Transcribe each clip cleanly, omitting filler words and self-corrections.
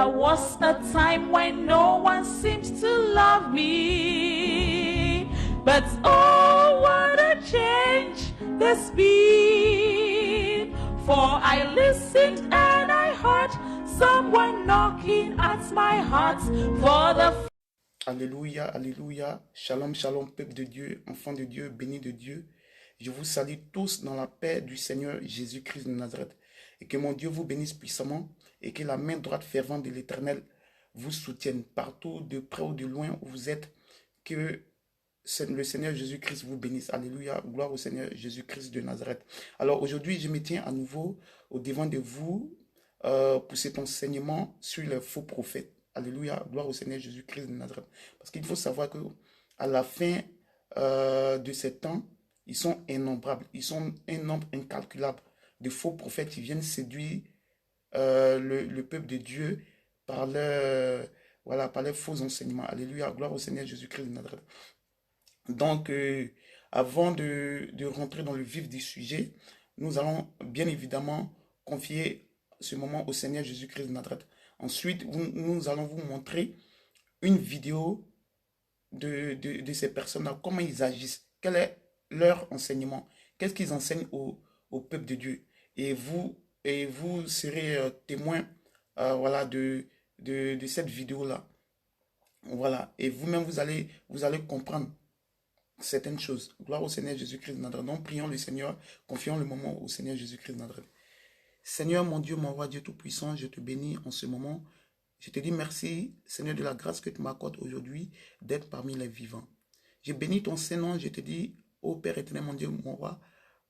was a time when no one seemed to love me. But oh, what a change there's been. For I listened and I heard someone knocking at my heart for the... Alléluia, alléluia. Shalom, shalom, peuple de Dieu, enfants de Dieu, bénis de Dieu. Je vous salue tous dans la paix du Seigneur Jésus-Christ de Nazareth. Et que mon Dieu vous bénisse puissamment et que la main droite fervente de l'Éternel vous soutienne partout, de près ou de loin où vous êtes. Que le Seigneur Jésus-Christ vous bénisse. Alléluia, gloire au Seigneur Jésus-Christ de Nazareth. Alors aujourd'hui, je me tiens à nouveau au devant de vous pour cet enseignement sur les faux prophètes. Alléluia, gloire au Seigneur Jésus-Christ de Nazareth. Parce qu'il faut savoir que à la fin de ces temps, ils sont innombrables. Ils sont un nombre incalculable de faux prophètes qui viennent séduire le peuple de Dieu par leurs faux enseignements. Alléluia, gloire au Seigneur Jésus-Christ de Nazareth. Donc, avant de rentrer dans le vif du sujet, nous allons bien évidemment confier ce moment au Seigneur Jésus-Christ de Nazareth. Ensuite, nous allons vous montrer une vidéo de ces personnes-là, comment ils agissent, quel est leur enseignement, qu'est-ce qu'ils enseignent au peuple de Dieu. Et vous serez témoin de cette vidéo-là. Voilà. Et vous-même, vous allez comprendre certaines choses. Gloire au Seigneur Jésus-Christ de Nazareth. Donc, prions le Seigneur, confions le moment au Seigneur Jésus-Christ de Nazareth. Seigneur, mon Dieu, mon roi, Dieu Tout-Puissant, je te bénis en ce moment. Je te dis merci, Seigneur, de la grâce que tu m'accordes aujourd'hui d'être parmi les vivants. Je bénis ton Saint-Nom, je te dis, ô Père éternel, mon Dieu, mon roi,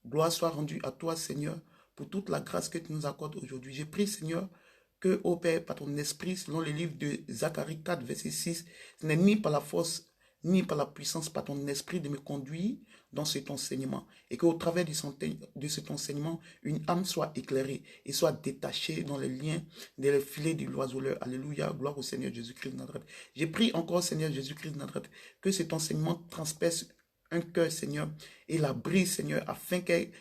gloire soit rendue à toi, Seigneur, pour toute la grâce que tu nous accordes aujourd'hui. Je prie, Seigneur, que, ô Père, par ton esprit, selon le livre de Zacharie 4, verset 6, ce n'est ni par la force, ni par la puissance, par ton esprit de me conduire dans cet enseignement. Et qu'au travers de cet enseignement, une âme soit éclairée et soit détachée dans les liens, dans les filets de l'oiseleur. Alléluia, gloire au Seigneur Jésus-Christ de Nazareth. J'ai pris encore, Seigneur Jésus-Christ de Nazareth, que cet enseignement transperce un cœur, Seigneur, et la brise, Seigneur, afin qu'elle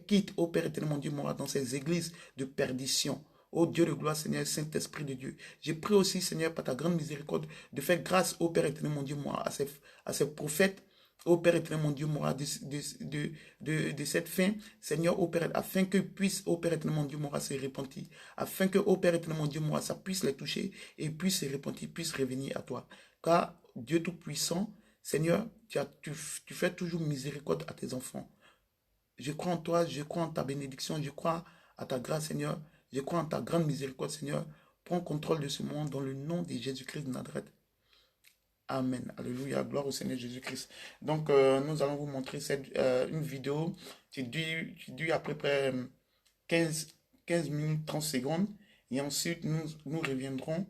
quitte, ô Père éternel, mon Dieu, mon roi, dans ces églises de perdition. Ô Dieu de gloire, Seigneur, Saint-Esprit de Dieu. J'ai pris aussi, Seigneur, par ta grande miséricorde, de faire grâce, ô Père éternel, mon Dieu, mon roi, à ces prophètes, ô Père éternel, mon Dieu, mon roi, de cette fin, Seigneur, ô Père, afin que puisse, ô Père éternel, mon Dieu, mon roi, se repentir, afin que, ô Père éternel, mon Dieu, mon roi, ça puisse les toucher et puisse se repentir, puisse revenir à toi. Car, Dieu Tout-Puissant, Seigneur, tu fais toujours miséricorde à tes enfants. Je crois en toi, je crois en ta bénédiction, je crois à ta grâce, Seigneur. Je crois en ta grande miséricorde, Seigneur. Prends contrôle de ce monde dans le nom de Jésus-Christ de Nazareth. Amen. Alléluia. Gloire au Seigneur Jésus-Christ. Donc, nous allons vous montrer une vidéo qui dure à peu près 15 minutes, 30 secondes. Et ensuite, nous reviendrons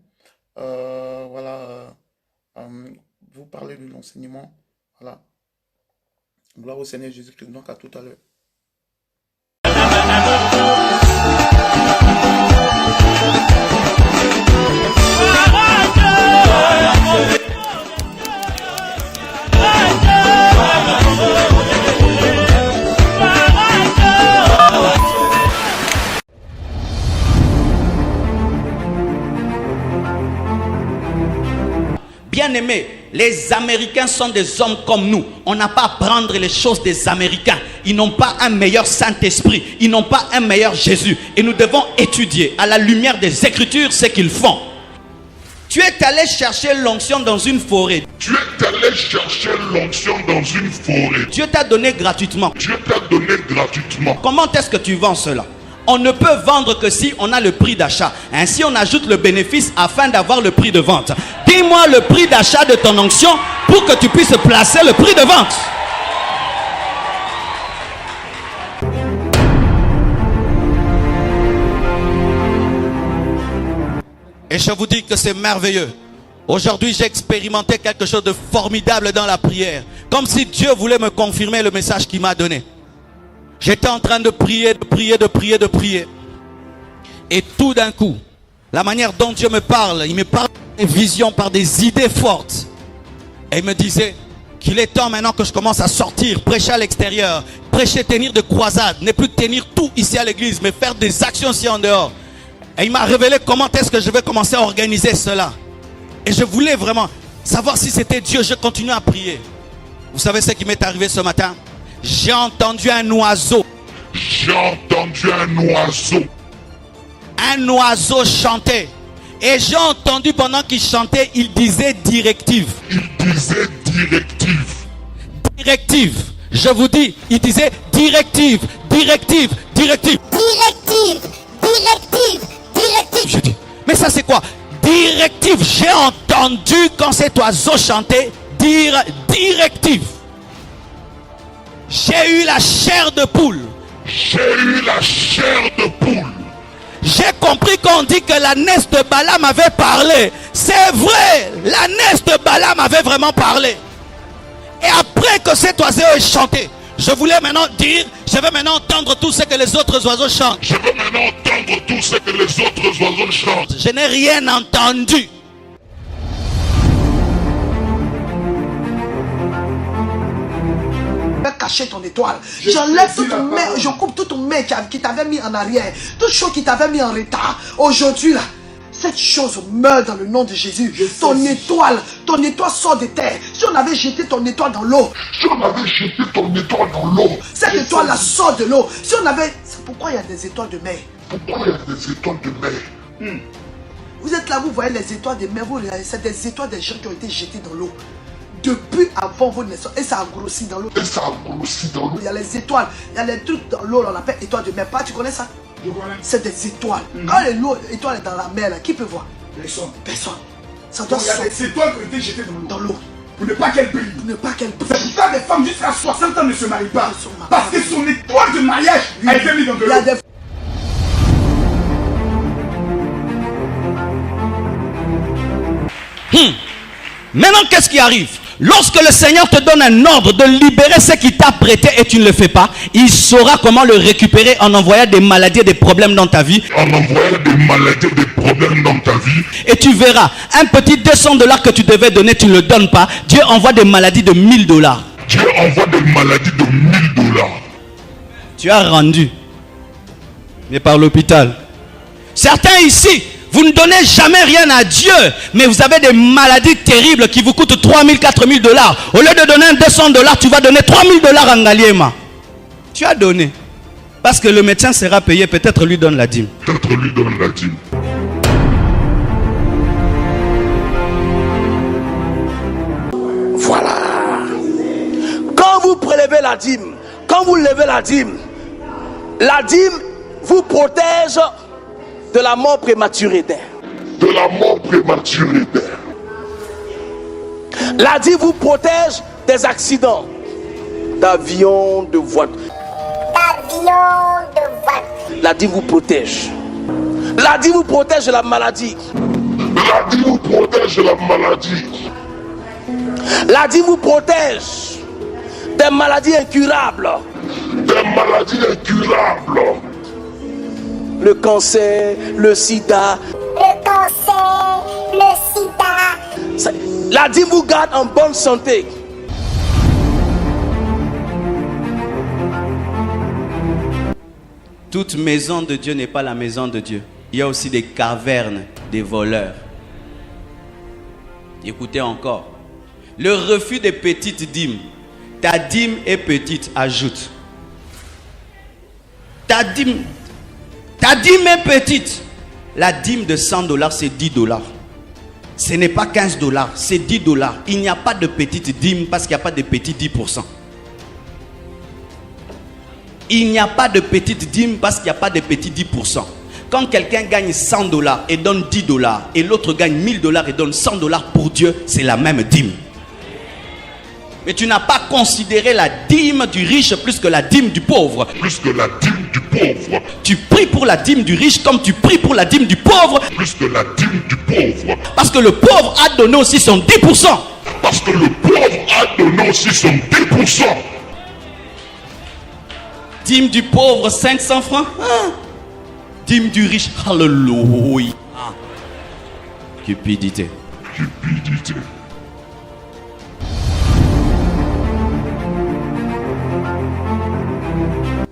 vous parler de l'enseignement. Voilà. Gloire au Seigneur Jésus-Christ. Donc, à tout à l'heure. Bien-aimés, les Américains sont des hommes comme nous. On n'a pas à prendre les choses des Américains. Ils n'ont pas un meilleur Saint-Esprit. Ils n'ont pas un meilleur Jésus. Et nous devons étudier à la lumière des Écritures ce qu'ils font. Tu es allé chercher l'onction dans une forêt. Tu es allé chercher l'onction dans une forêt. Dieu t'a donné gratuitement. Dieu t'a donné gratuitement. Comment est-ce que tu vends cela? On ne peut vendre que si on a le prix d'achat. Ainsi, on ajoute le bénéfice afin d'avoir le prix de vente. Dis-moi le prix d'achat de ton onction pour que tu puisses placer le prix de vente. Et je vous dis que c'est merveilleux. Aujourd'hui, j'ai expérimenté quelque chose de formidable dans la prière. Comme si Dieu voulait me confirmer le message qu'il m'a donné. J'étais en train de prier, de prier. Et tout d'un coup, la manière dont Dieu me parle, il me parle des visions, par des idées fortes. Et il me disait qu'il est temps maintenant que je commence à sortir, prêcher à l'extérieur, prêcher, tenir de croisades, ne plus tenir tout ici à l'église, mais faire des actions ici en dehors. Et il m'a révélé comment est-ce que je vais commencer à organiser cela. Et je voulais vraiment savoir si c'était Dieu. Je continue à prier. Vous savez ce qui m'est arrivé ce matin? J'ai entendu un oiseau. J'ai entendu un oiseau. Un oiseau chanter. Et j'ai entendu pendant qu'il chantait, il disait directive. Il disait directive. Directive. Je vous dis, il disait directive, directive, directive. Directive, directive, directive. Je dis, mais ça c'est quoi? Directive. J'ai entendu quand cet oiseau chantait, dire directive. J'ai eu la chair de poule. J'ai eu la chair de poule. J'ai compris qu'on dit que la nièce de Balaam avait parlé. C'est vrai, la nièce de Balaam avait vraiment parlé. Et après que cet oiseau ait chanté, je voulais maintenant dire, je vais maintenant entendre tout ce que les autres oiseaux chantent. Je veux maintenant entendre tout ce que les autres oiseaux chantent. Je n'ai rien entendu. Cacher ton étoile. J'enlève toute main, je coupe toute main qui t'avait mis en arrière, toute chose qui t'avait mis en retard. Aujourd'hui là, cette chose meurt dans le nom de Jésus. Ton étoile sort de terre. Si on avait jeté ton étoile dans l'eau, Si on avait jeté ton étoile dans l'eau, cette étoile là sort de l'eau. Si on avait, c'est pourquoi il y a des étoiles de mer. pourquoi il y a des étoiles de mer? Vous êtes là, vous voyez les étoiles de mer, c'est des étoiles des gens qui ont été jetés dans l'eau. Depuis avant vos naissances. Et ça a grossi dans l'eau. Et ça a grossi dans l'eau. Il y a les étoiles, il y a les trucs dans l'eau, on appelle étoiles de mer. Pas, tu connais ça? C'est des étoiles. Quand l'étoile est dans la mer, là, qui peut voir? Personne. Personne. Ça doit Donc il y a sortir des étoiles qui ont été jetées dans l'eau. pour ne pas qu'elles brillent. Pour ne pas qu'elle C'est pour ça que des femmes jusqu'à 60 ans ne se marient pas. Ne se marient Parce pas. que son étoile de mariage a été mise dans de Il y a l'eau. des Maintenant, qu'est-ce qui arrive? Lorsque le Seigneur te donne un ordre de libérer ce qui t'a prêté et tu ne le fais pas, il saura comment le récupérer en envoyant des maladies et des problèmes dans ta vie. En envoyant des maladies et des problèmes dans ta vie. Et tu verras, un petit 200 $ que tu devais donner, tu ne le donnes pas. Dieu envoie des maladies de 1000 $. Dieu envoie des maladies de 1000 $. Tu as rendu. Mais par l'hôpital. Certains ici, vous ne donnez jamais rien à Dieu, mais vous avez des maladies terribles qui vous coûtent 3000, 4000 $. Au lieu de donner 200 $, tu vas donner 3000 $ en Ngaliema. Tu as donné. Parce que le médecin sera payé, peut-être lui donne la dîme. Peut-être lui donne la dîme. Voilà. Quand vous prélevez la dîme, quand vous levez la dîme vous protège de la mort prématurée d'air. De la mort prématurée d'air. La dîme vous protège des accidents d'avion, de voiture. La dîme vous protège. La dîme vous protège de la maladie. La dîme vous protège de la maladie. La dîme vous protège des maladies incurables. Des maladies incurables. Le cancer, le sida. La dîme vous garde en bonne santé. Toute maison de Dieu n'est pas la maison de Dieu. Il y a aussi des cavernes, des voleurs. Écoutez encore. Le refus des petites dîmes. Ta dîme est petite, ajoute. Ta dîme est petite. La dîme de 100 $, c'est 10 $. Ce n'est pas 15 $, c'est 10 $. Il n'y a pas de petite dîme parce qu'il n'y a pas de petit 10%. Il n'y a pas de petite dîme parce qu'il n'y a pas de petit 10%. Quand quelqu'un gagne 100 $ et donne 10 $, et l'autre gagne 1000 $ et donne 100 $ pour Dieu, c'est la même dîme. Mais tu n'as pas considéré la dîme du riche plus que la dîme du pauvre. Plus que la dîme du pauvre. Tu pries pour la dîme du riche comme tu pries pour la dîme du pauvre. Plus que la dîme du pauvre. Parce que le pauvre a donné aussi son 10%. Parce que le pauvre a donné aussi son 10%. Dîme du pauvre, 500 francs. Ah. Dîme du riche, alléluia. Ah. Cupidité. Cupidité.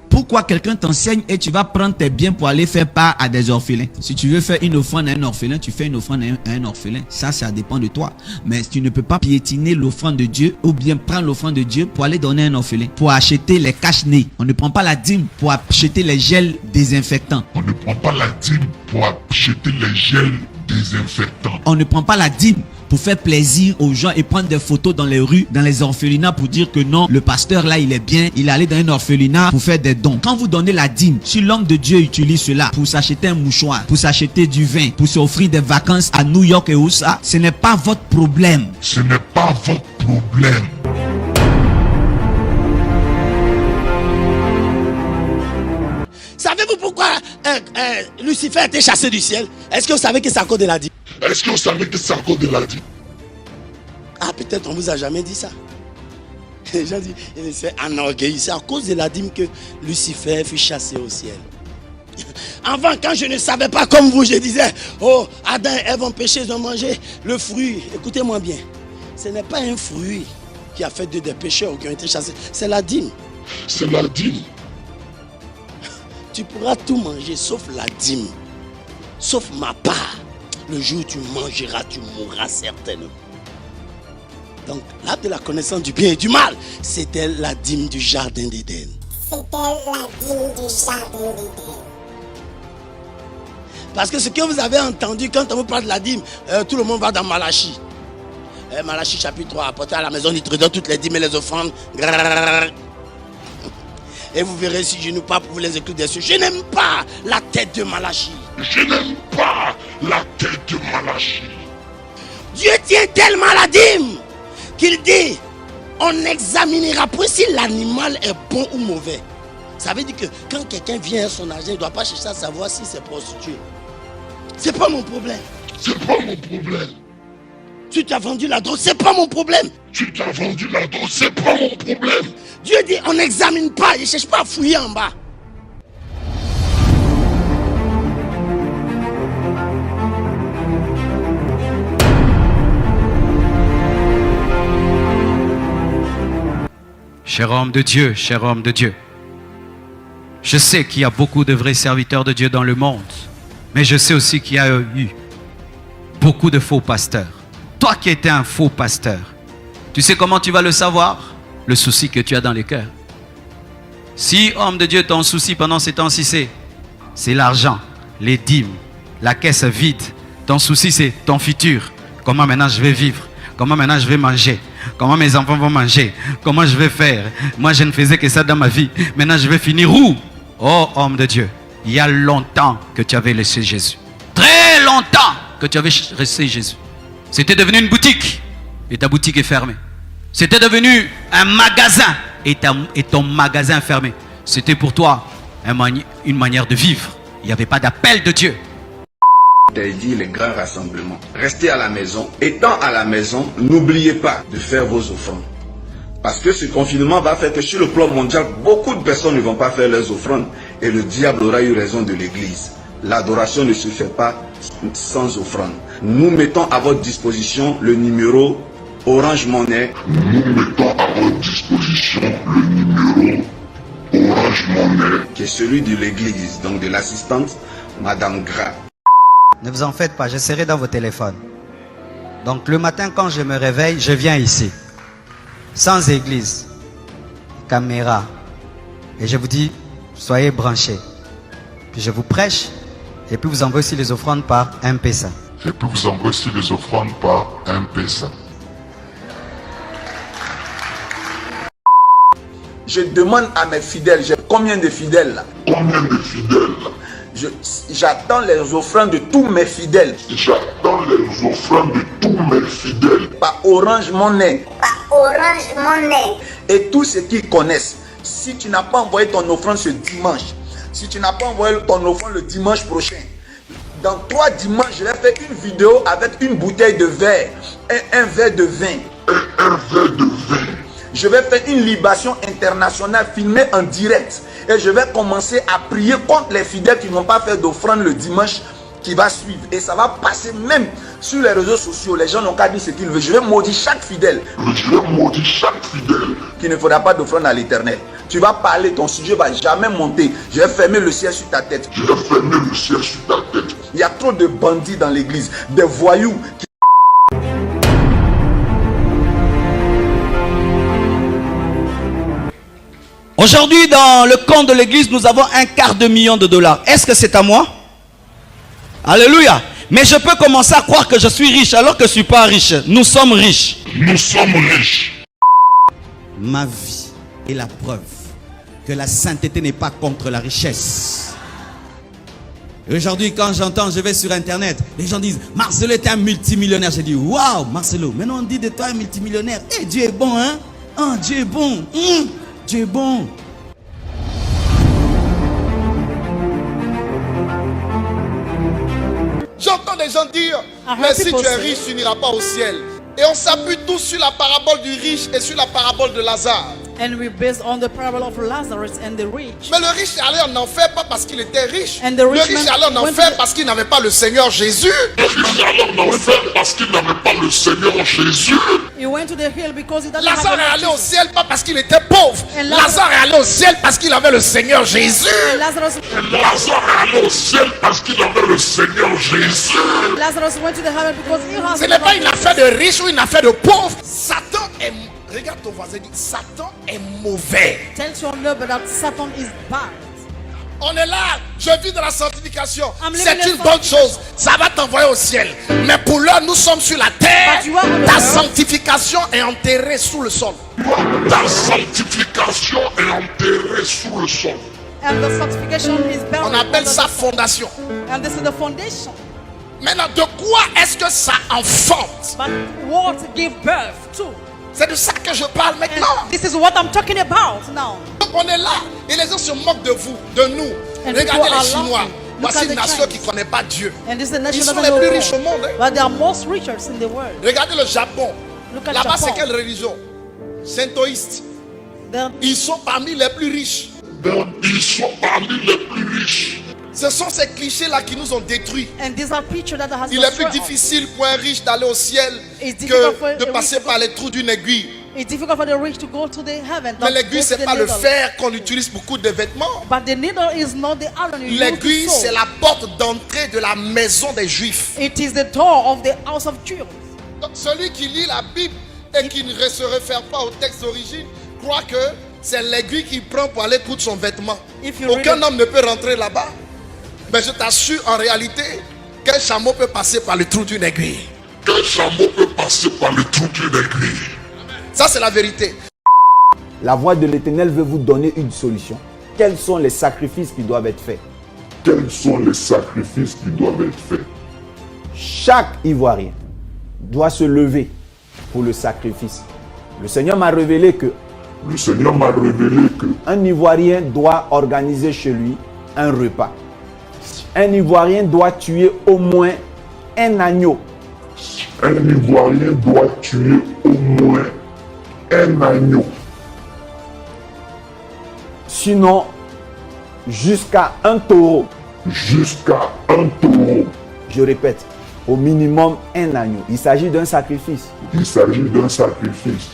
Pourquoi quoi quelqu'un t'enseigne et tu vas prendre tes biens pour aller faire part à des orphelins. Si tu veux faire une offrande à un orphelin, tu fais une offrande à un orphelin. Ça dépend de toi. Mais tu ne peux pas piétiner l'offrande de Dieu ou bien prendre l'offrande de Dieu pour aller donner à un orphelin. Pour acheter les cache-nez. On ne prend pas la dîme pour acheter les gels désinfectants. On ne prend pas la dîme pour acheter les gels désinfectants. On ne prend pas la dîme pour faire plaisir aux gens et prendre des photos dans les rues, dans les orphelinats pour dire que non, le pasteur là il est bien, il est allé dans un orphelinat pour faire des dons. Quand vous donnez la dîme, si l'homme de Dieu utilise cela pour s'acheter un mouchoir, pour s'acheter du vin, pour s'offrir des vacances à New York et où ça, ce n'est pas votre problème. Ce n'est pas votre problème. Savez-vous pourquoi Lucifer a été chassé du ciel? Est-ce que vous savez que c'est à cause de la dîme? Est-ce que vous savez que c'est à cause de la dîme? Ah, peut-être on vous a jamais dit ça. Les gens disent, il s'est enorgueilli. C'est à cause de la dîme que Lucifer fut chassé au ciel. Avant, quand je ne savais pas comme vous, je disais, oh, Adam et Ève ont péché, ils ont mangé le fruit. Écoutez-moi bien. Ce n'est pas un fruit qui a fait des pécheurs qui ont été chassés. C'est la dîme. C'est la dîme. Tu pourras tout manger sauf la dîme. Sauf ma part. Le jour où tu mangeras, tu mourras certainement. Donc, l'arbre de la connaissance du bien et du mal, c'était la dîme du jardin d'Éden. C'était la dîme du jardin d'Éden. Parce que ce que vous avez entendu quand on vous parle de la dîme, tout le monde va dans Malachie. Malachie chapitre 3, apportez à la maison du trésor toutes les dîmes et les offrandes. Et vous verrez si je ne pas pour vous les écrire dessus. Je n'aime pas la tête de Malachie. Je n'aime pas la tête de Malachie. Dieu tient tellement à la dîme qu'il dit, on examinera pour si l'animal est bon ou mauvais. Ça veut dire que quand quelqu'un vient à son argent, il ne doit pas chercher à savoir si c'est prostitué. C'est pas mon problème. C'est pas mon problème. Tu t'as vendu la drogue, c'est pas mon problème. Tu t'as vendu la drogue, c'est pas mon problème. Dieu dit, on n'examine pas, il ne cherche pas à fouiller en bas. Cher homme de Dieu, cher homme de Dieu, je sais qu'il y a beaucoup de vrais serviteurs de Dieu dans le monde, mais je sais aussi qu'il y a eu beaucoup de faux pasteurs. Toi qui étais un faux pasteur, tu sais comment tu vas le savoir? Le souci que tu as dans le cœur. Si, homme de Dieu, ton souci pendant ces temps-ci, c'est l'argent, les dîmes, la caisse vide, ton souci c'est ton futur. Comment maintenant je vais vivre? Comment maintenant je vais manger? Comment mes enfants vont manger? Comment je vais faire? Moi je ne faisais que ça dans ma vie. Maintenant je vais finir où? Oh homme de Dieu, il y a longtemps que tu avais laissé Jésus. Très longtemps que tu avais laissé Jésus. C'était devenu une boutique et ta boutique est fermée. C'était devenu un magasin et ton magasin est fermé. C'était pour toi une manière de vivre. Il n'y avait pas d'appel de Dieu. Dit les grands rassemblements. Restez à la maison. Étant à la maison, n'oubliez pas de faire vos offrandes. Parce que ce confinement va faire que sur le plan mondial, beaucoup de personnes ne vont pas faire leurs offrandes. Et le diable aura eu raison de l'église. L'adoration ne se fait pas sans offrande. Nous mettons à votre disposition le numéro Orange Money. Nous mettons à votre disposition le numéro Orange Money, qui est celui de l'église, donc de l'assistante Madame Gras. Ne vous en faites pas, je serai dans vos téléphones. Donc le matin quand je me réveille, je viens ici. Sans église, caméra. Et je vous dis, soyez branchés. Puis je vous prêche. Et puis vous envoie aussi les offrandes par M-Pesa. Et puis vous envoie aussi les offrandes par M-Pesa. Je demande à mes fidèles, j'ai combien de fidèles là? Combien de fidèles? J'attends les offrandes de tous mes fidèles. J'attends les offrandes de tous mes fidèles. Par Orange Money. Par Orange Money. Et tous ceux qui connaissent. Si tu n'as pas envoyé ton offrande ce dimanche, si tu n'as pas envoyé ton offrande le dimanche prochain, dans 3 dimanches, je vais faire une vidéo avec une bouteille de verre et un verre de vin. Un verre de vin. Je vais faire une libation internationale filmée en direct. Et je vais commencer à prier contre les fidèles qui n'ont pas fait d'offrande le dimanche qui va suivre. Et ça va passer même sur les réseaux sociaux. Les gens n'ont qu'à dire ce qu'ils veulent. Je vais maudire chaque fidèle. Je vais maudire chaque fidèle qui ne fera pas d'offrande à l'Éternel. Tu vas parler, ton sujet ne va jamais monter. Je vais fermer le ciel sur ta tête. Je vais fermer le ciel sur ta tête. Il y a trop de bandits dans l'église, des voyous qui... Aujourd'hui, dans le compte de l'église, nous avons $250 000. Est-ce que c'est à moi? Alléluia. Mais je peux commencer à croire que je suis riche alors que je ne suis pas riche. Nous sommes riches. Nous sommes riches. Ma vie est la preuve que la sainteté n'est pas contre la richesse. Et aujourd'hui, quand j'entends, je vais sur Internet, les gens disent, Marcelo est un multimillionnaire. J'ai dit, waouh, Marcelo, maintenant on dit de toi un multimillionnaire. Eh, Dieu est bon, hein? Oh, Dieu est bon. Dieu est bon. J'entends des gens dire, mais si tu es riche, tu n'iras pas au ciel. Et on s'appuie tous sur la parabole du riche et sur la parabole de Lazare. And we based on the parable of Lazarus and the rich. Mais le riche est allé en enfer pas parce qu'il était riche. And the Le rich riche est man allé en went enfer to the- parce qu'il n'avait pas le Seigneur Jésus. Le riche est allé en enfer parce qu'il n'avait pas le Seigneur Jésus. He went to the hill because he doesn't Lazare have est the allé Lord au Jesus. ciel pas parce qu'il était pauvre. And Lazarus- Lazare est allé au ciel parce qu'il avait le Seigneur Jésus. And Lazarus Lazare est allé au ciel parce qu'il avait le Seigneur Jésus. went to the heaven because he has Ce n'est pas une affaire de riche ou une affaire de pauvre. Satan est... Regarde ton voisin, dit, Satan est mauvais. Tell your neighbor that Satan is bad. On est là, je vis dans la sanctification. I'm living C'est in une bonne chose. Ça va t'envoyer au ciel. Mais pour l'heure, nous sommes sur la terre. But you are on the Ta earth. sanctification est enterrée sous le sol. Ta sanctification est enterrée sous le sol. And the sanctification is buried. On appelle under ça the sun. fondation. And this is the foundation. Maintenant, de quoi est-ce que ça enfante? But what give birth to? C'est de ça que je parle And maintenant. this is what I'm talking about now. Donc on est là. Et les gens se moquent de vous, de nous. And Regardez people are les Chinois. laughing. Look Voici at une the nation Chinese. qui ne connaît pas Dieu. And this is a nation Ils sont that les doesn't plus know riches au monde. God. But they are most richest in the world. Regardez le Japon. Look at Là-bas, c'est Japan. quelle religion? Shintoïste. They're- Ils sont parmi les plus riches. Ils sont parmi les plus riches. Ce sont ces clichés-là qui nous ont détruits. And these are pictures that has Il est plus destroyed us. difficile pour un riche d'aller au ciel It's difficult for que de a passer rich- par les trous d'une aiguille. It's difficult for the rich to go to the heaven. Mais than l'aiguille, go to c'est the pas le needle. fer qu'on utilise pour coudre des vêtements. But the needle is not the iron you use to L'aiguille, sew. c'est la porte d'entrée de la maison des Juifs. It is the door of the house of Jews. Donc, celui qui lit la Bible et qui ne se réfère pas au texte d'origine croit que c'est l'aiguille qu'il prend pour aller coudre son vêtement. If you Aucun read homme ne peut rentrer là-bas. Mais je t'assure, en réalité, qu'un chameau peut passer par le trou d'une aiguille. Qu'un chameau peut passer par le trou d'une aiguille. Ça, c'est la vérité. La voix de l'Éternel veut vous donner une solution. Quels sont les sacrifices qui doivent être faits? Quels sont les sacrifices qui doivent être faits? Chaque Ivoirien doit se lever pour le sacrifice. Le Seigneur m'a révélé que Le Seigneur m'a révélé que un Ivoirien doit organiser chez lui un repas. Un Ivoirien doit tuer au moins un agneau. un Ivoirien doit tuer au moins un agneau. Sinon, jusqu'à un taureau. Jusqu'à un taureau. Je répète, au minimum un agneau. Il s'agit d'un sacrifice. Il s'agit d'un sacrifice.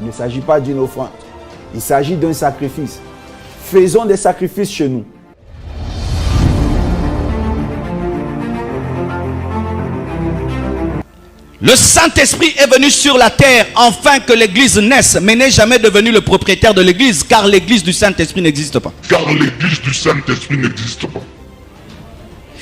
Il ne s'agit pas d'une offrande. Il s'agit d'un sacrifice. Faisons des sacrifices chez nous. Le Saint-Esprit est venu sur la terre afin que l'église naisse, mais n'est jamais devenu le propriétaire de l'église, car l'église du Saint-Esprit n'existe pas. Car l'église du Saint-Esprit n'existe pas.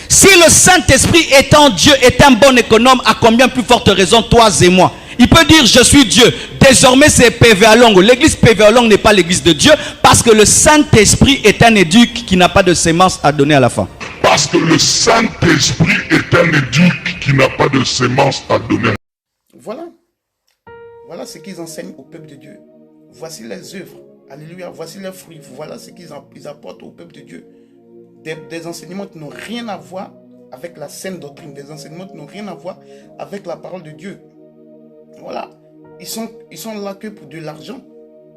Si le Saint-Esprit étant Dieu est un bon économe, à combien plus forte raison toi et moi? Il peut dire je suis Dieu. Désormais c'est PVA Longo. L'église PVA Longo n'est pas l'église de Dieu parce que le Saint-Esprit est un éduc qui n'a pas de sémence à donner à la fin. Parce que le Saint-Esprit est un éduc qui n'a pas de sémence à donner. Voilà. Voilà ce qu'ils enseignent au peuple de Dieu. Voici les œuvres. Alléluia. Voici les fruits. Voilà ce qu'ils apportent au peuple de Dieu. Des enseignements qui n'ont rien à voir avec la saine doctrine. Des enseignements qui n'ont rien à voir avec la parole de Dieu. Voilà. Ils sont là que pour de l'argent.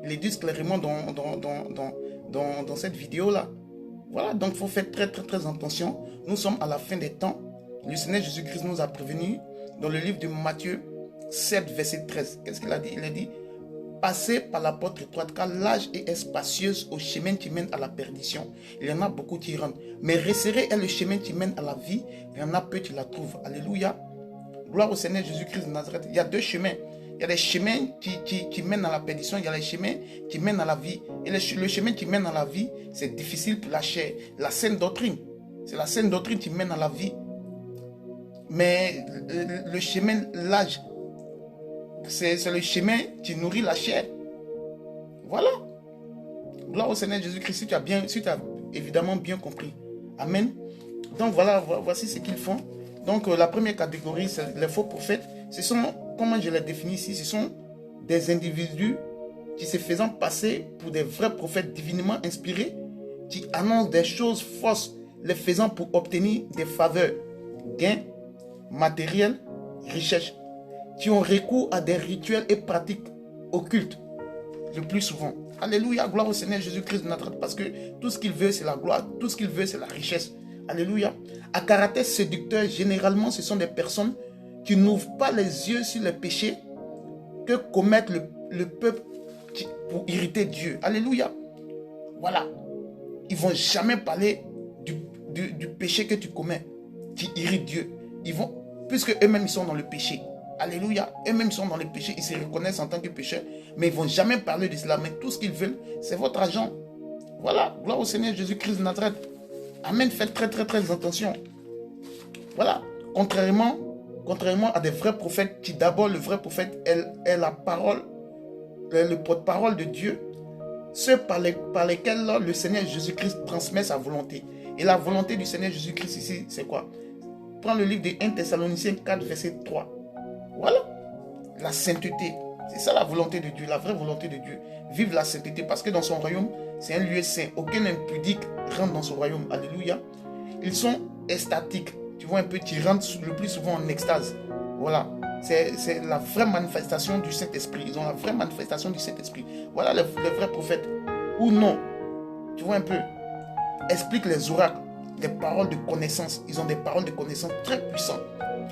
Ils le disent clairement dans cette vidéo-là. Voilà. Donc, il faut faire très, très, très attention. Nous sommes à la fin des temps. Le Seigneur Jésus-Christ nous a prévenus dans le livre de Matthieu 7, verset 13. Qu'est-ce qu'il a dit? Il a dit, passez par la porte étroite, car large et spacieuse au chemin qui mène à la perdition. Il y en a beaucoup qui y rentrent. Mais resserré est le chemin qui mène à la vie. Il y en a peu qui la trouvent. Alléluia. Gloire au Seigneur Jésus-Christ de Nazareth. Il y a deux chemins. Il y a les chemins qui mènent à la perdition. Il y a les chemins qui mènent à la vie. Et le chemin qui mène à la vie, c'est difficile pour la chair. La saine doctrine. C'est la saine doctrine qui mène à la vie. Mais le chemin large, c'est le chemin qui nourrit la chair. Voilà. Gloire au Seigneur Jésus-Christ. Si tu as évidemment bien compris. Amen. Donc voilà, voici ce qu'ils font. Donc la première catégorie, c'est les faux prophètes. Ce sont, comment je les définis ici, ce sont des individus qui se faisant passer pour des vrais prophètes divinement inspirés, qui annoncent des choses fausses, les faisant pour obtenir des faveurs, gains, matériels, richesses, qui ont recours à des rituels et pratiques occultes, le plus souvent. Alléluia, gloire au Seigneur Jésus-Christ de Nazareth, parce que tout ce qu'il veut, c'est la gloire, tout ce qu'il veut, c'est la richesse. Alléluia. À caractère séducteur, généralement, ce sont des personnes qui n'ouvrent pas les yeux sur les péchés que commettent le peuple pour irriter Dieu. Alléluia. Voilà. Ils ne vont jamais parler du péché que tu commets, qui irrite Dieu. Puisque eux-mêmes, ils sont dans le péché. Alléluia. Eux-mêmes sont dans le péché. Ils se reconnaissent en tant que pécheurs. Mais ils ne vont jamais parler de cela. Mais tout ce qu'ils veulent, c'est votre argent. Voilà. Gloire au Seigneur Jésus-Christ de Nazareth. Amen. Faites très attention. Voilà. Contrairement à des vrais prophètes, qui d'abord, le vrai prophète est la parole, le porte-parole de Dieu, ceux par lesquels le Seigneur Jésus-Christ transmet sa volonté. Et la volonté du Seigneur Jésus-Christ ici, c'est quoi? Prends le livre de 1 Thessaloniciens 4, verset 3. Voilà. La sainteté. C'est ça la volonté de Dieu, la vraie volonté de Dieu. Vive la sainteté, parce que dans son royaume, c'est un lieu saint. Aucun impudique rentre dans son royaume. Alléluia. Ils sont extatiques. Tu vois un peu, qui rentrent le plus souvent en extase. Voilà. C'est la vraie manifestation du Saint-Esprit. Ils ont la vraie manifestation du Saint-Esprit. Voilà les vrais prophètes. Ou non. Tu vois un peu. Explique les oracles, les paroles de connaissance. Ils ont des paroles de connaissance très puissantes.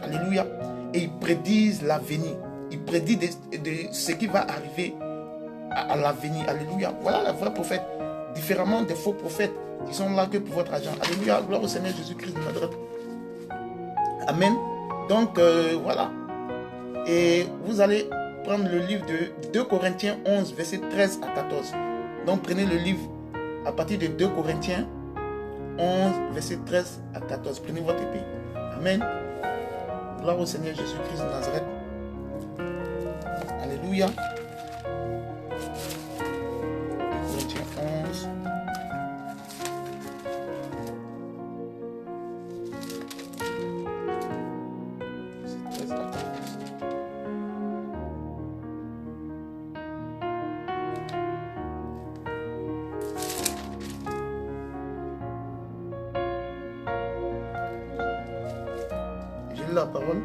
Alléluia. Et ils prédisent l'avenir. Ils prédisent de ce qui va arriver à l'avenir. Alléluia. Voilà les vrais prophètes. Différemment des faux prophètes qui sont là que pour votre argent. Alléluia. Gloire au Seigneur Jésus-Christ de Nazareth. Amen. Donc voilà. Et vous allez prendre le livre de 2 Corinthiens 11, verset 13 à 14. Donc prenez le livre à partir de 2 Corinthiens 11, verset 13 à 14. Prenez votre épée. Amen. Gloire au Seigneur Jésus-Christ de Nazareth. Alléluia. Corinthiens 11. La parole.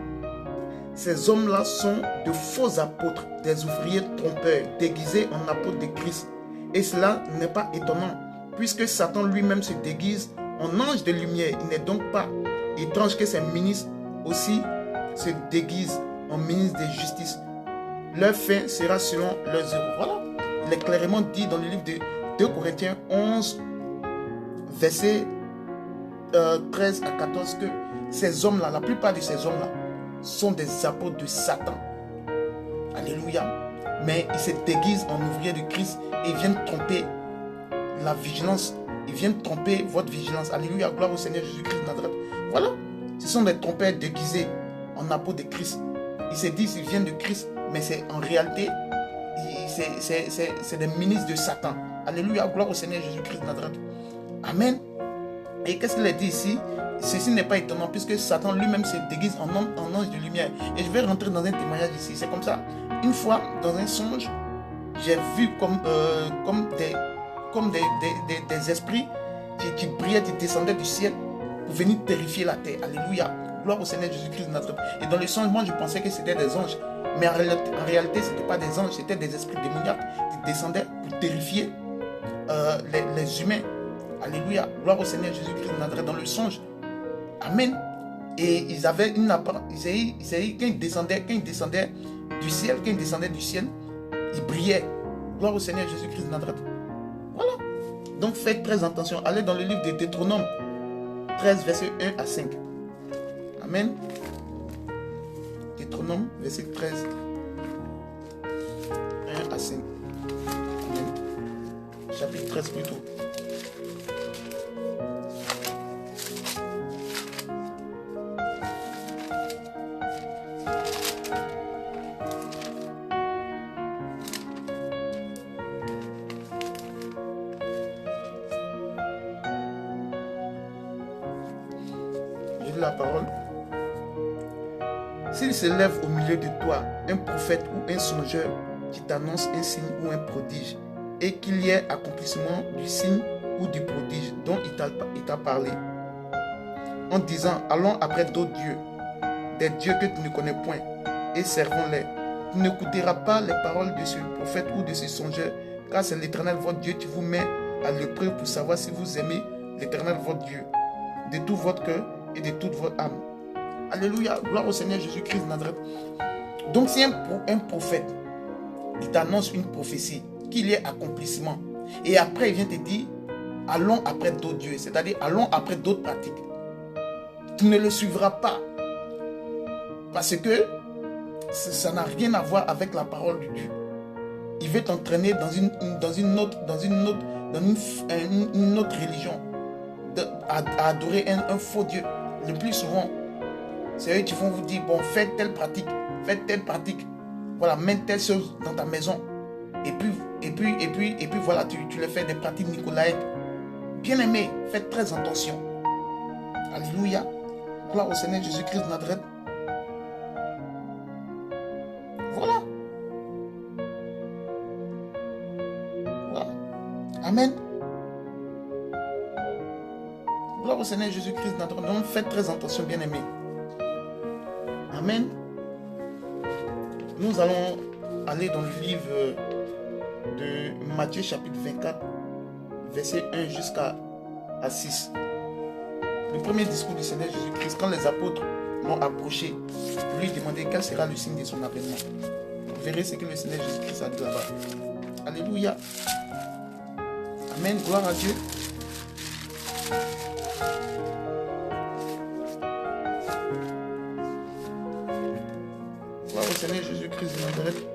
Ces hommes-là sont de faux apôtres, des ouvriers trompeurs, déguisés en apôtres de Christ. Et cela n'est pas étonnant, puisque Satan lui-même se déguise en ange de lumière. Il n'est donc pas étrange que ses ministres aussi se déguisent en ministres de justice. Leur fin sera selon leurs œuvres. Voilà. Il est clairement dit dans le livre de 2 Corinthiens 11, verset 13 à 14 que ces hommes-là, la plupart de ces hommes-là, sont des apôtres de Satan. Alléluia. Mais ils se déguisent en ouvriers de Christ et viennent tromper la vigilance. Ils viennent tromper votre vigilance. Alléluia. Gloire au Seigneur Jésus-Christ de Nazareth. Voilà. Ce sont des trompeurs déguisés en apôtres de Christ. Ils se disent qu'ils viennent de Christ, mais c'est en réalité, c'est des ministres de Satan. Alléluia. Gloire au Seigneur Jésus-Christ de Nazareth. Amen. Et qu'est-ce qu'il a dit ici? Ceci n'est pas étonnant puisque Satan lui-même se déguise en ange de lumière. Et je vais rentrer dans un témoignage ici. C'est comme ça. Une fois, dans un songe, j'ai vu comme des esprits qui brillaient, qui descendaient du ciel pour venir terrifier la terre. Alléluia. Gloire au Seigneur Jésus-Christ de Nazareth. Et dans le songe, moi, je pensais que c'était des anges. Mais en réalité, ce n'était pas des anges. C'était des esprits démoniaques qui descendaient pour terrifier les humains. Alléluia. Gloire au Seigneur Jésus-Christ de Nazareth. Dans le songe. Amen. Et ils avaient une apparence. Quand ils descendaient du ciel, ils brillaient. Gloire au Seigneur Jésus-Christ de Nazareth. Voilà. Donc faites très attention. Allez dans le livre de Deutéronome 13, verset 1 à 5. Amen. Deutéronome, verset 13, 1 à 5. Amen. Chapitre 13 plutôt. La parole. S'il se lève au milieu de toi un prophète ou un songeur qui t'annonce un signe ou un prodige, et qu'il y ait accomplissement du signe ou du prodige dont il t'a parlé, en disant allons après d'autres dieux, des dieux que tu ne connais point, et servons-les, tu n'écouteras pas les paroles de ce prophète ou de ce songeur, car c'est l'Éternel votre Dieu qui vous met à l'épreuve pour savoir si vous aimez l'Éternel votre Dieu de tout votre cœur et de toute votre âme. Alléluia, gloire au Seigneur Jésus-Christ de Nazareth. Donc si un prophète, il t'annonce une prophétie, qu'il y ait accomplissement, et après il vient te dire, allons après d'autres dieux, c'est-à-dire allons après d'autres pratiques, tu ne le suivras pas, parce que ça n'a rien à voir avec la parole de Dieu. Il veut t'entraîner dans une autre religion, à adorer un faux Dieu. Le plus souvent, c'est eux qui vont vous dire, bon, faites telle pratique, voilà, mets telle chose dans ta maison. Et puis voilà, tu le fais des pratiques nicolaïques. Bien aimé, faites très attention. Alléluia. Gloire au Seigneur Jésus-Christ de Nazareth. Voilà. Voilà. Amen. Gloire au Seigneur Jésus-Christ de Nazareth. Donc faites très attention, bien aimé. Amen. Nous allons aller dans le livre de Matthieu chapitre 24, verset 1 jusqu'à 6. Le premier discours du Seigneur Jésus-Christ, quand les apôtres l'ont approché, lui demander quel sera le signe de son avènement. Vous verrez ce que le Seigneur Jésus-Christ a dit là-bas. Alléluia. Amen. Gloire à Dieu. Gloire au Seigneur Jésus-Christ de Nazareth.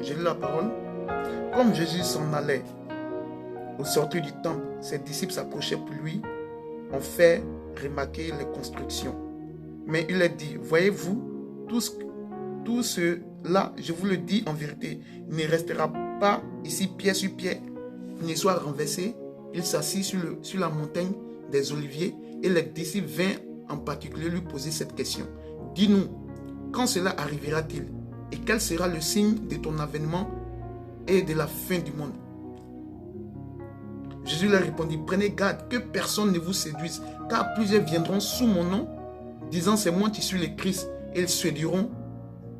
J'ai lu la parole. Comme Jésus s'en allait au sortir du temple, ses disciples s'approchaient pour lui, ont fait remarquer les constructions. Mais il leur dit, voyez-vous, tout cela, je vous le dis en vérité, il ne restera pas ici pied sur pied, qu'il ne soit renversé. Il s'assit sur la montagne des Oliviers et les disciples vinrent en particulier lui poser cette question. Dis-nous, quand cela arrivera-t-il? Et quel sera le signe de ton avènement et de la fin du monde? Jésus leur répondit, prenez garde que personne ne vous séduise, car plusieurs viendront sous mon nom, disant c'est moi qui suis le Christ, et ils séduiront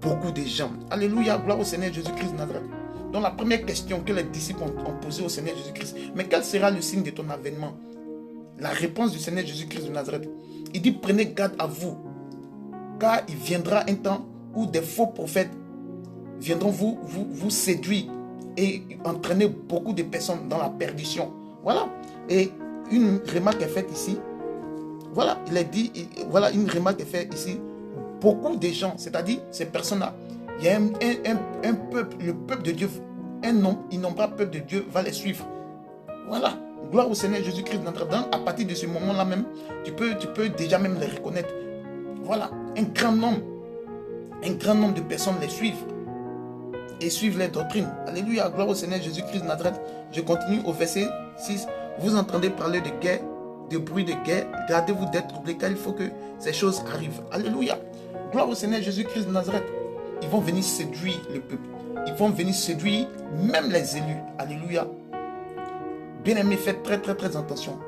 beaucoup de gens. Alléluia, gloire au Seigneur Jésus-Christ de Nazareth. Donc la première question que les disciples ont posée au Seigneur Jésus-Christ, mais quel sera le signe de ton avènement? La réponse du Seigneur Jésus-Christ de Nazareth, il dit prenez garde à vous, car il viendra un temps où des faux prophètes viendront vous séduire et entraîner beaucoup de personnes dans la perdition. Voilà. Et une remarque est faite ici. Voilà, il est dit, voilà une remarque est faite ici. Beaucoup de gens, c'est-à-dire ces personnes-là, il y a un peuple, le peuple de Dieu, un innombrable peuple de Dieu va les suivre. Voilà. Gloire au Seigneur Jésus-Christ. À partir de ce moment-là même, tu peux déjà même les reconnaître. Voilà, un grand nombre de personnes les suivent et suivent les doctrines. Alléluia, gloire au Seigneur Jésus-Christ de Nazareth. Je continue au verset 6. Vous entendez parler de guerre, de bruit de guerre. Gardez-vous d'être troublés, car il faut que ces choses arrivent. Alléluia, gloire au Seigneur Jésus-Christ de Nazareth. Ils vont venir séduire le peuple. Ils vont venir séduire même les élus. Alléluia. Bien-aimés, faites très attention.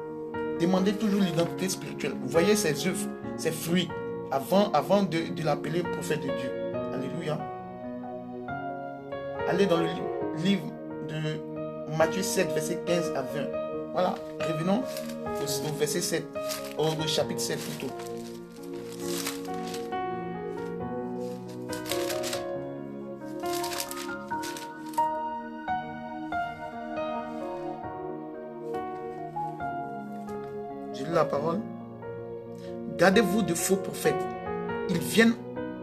Demandez toujours l'identité spirituelle. Vous voyez ses œuvres, ses fruits, avant de l'appeler prophète de Dieu. Alléluia. Allez dans le livre de Matthieu 7, verset 15 à 20. Voilà, revenons au verset 7, au chapitre 7 plutôt. Je lis la parole. Gardez-vous de faux prophètes. Ils viennent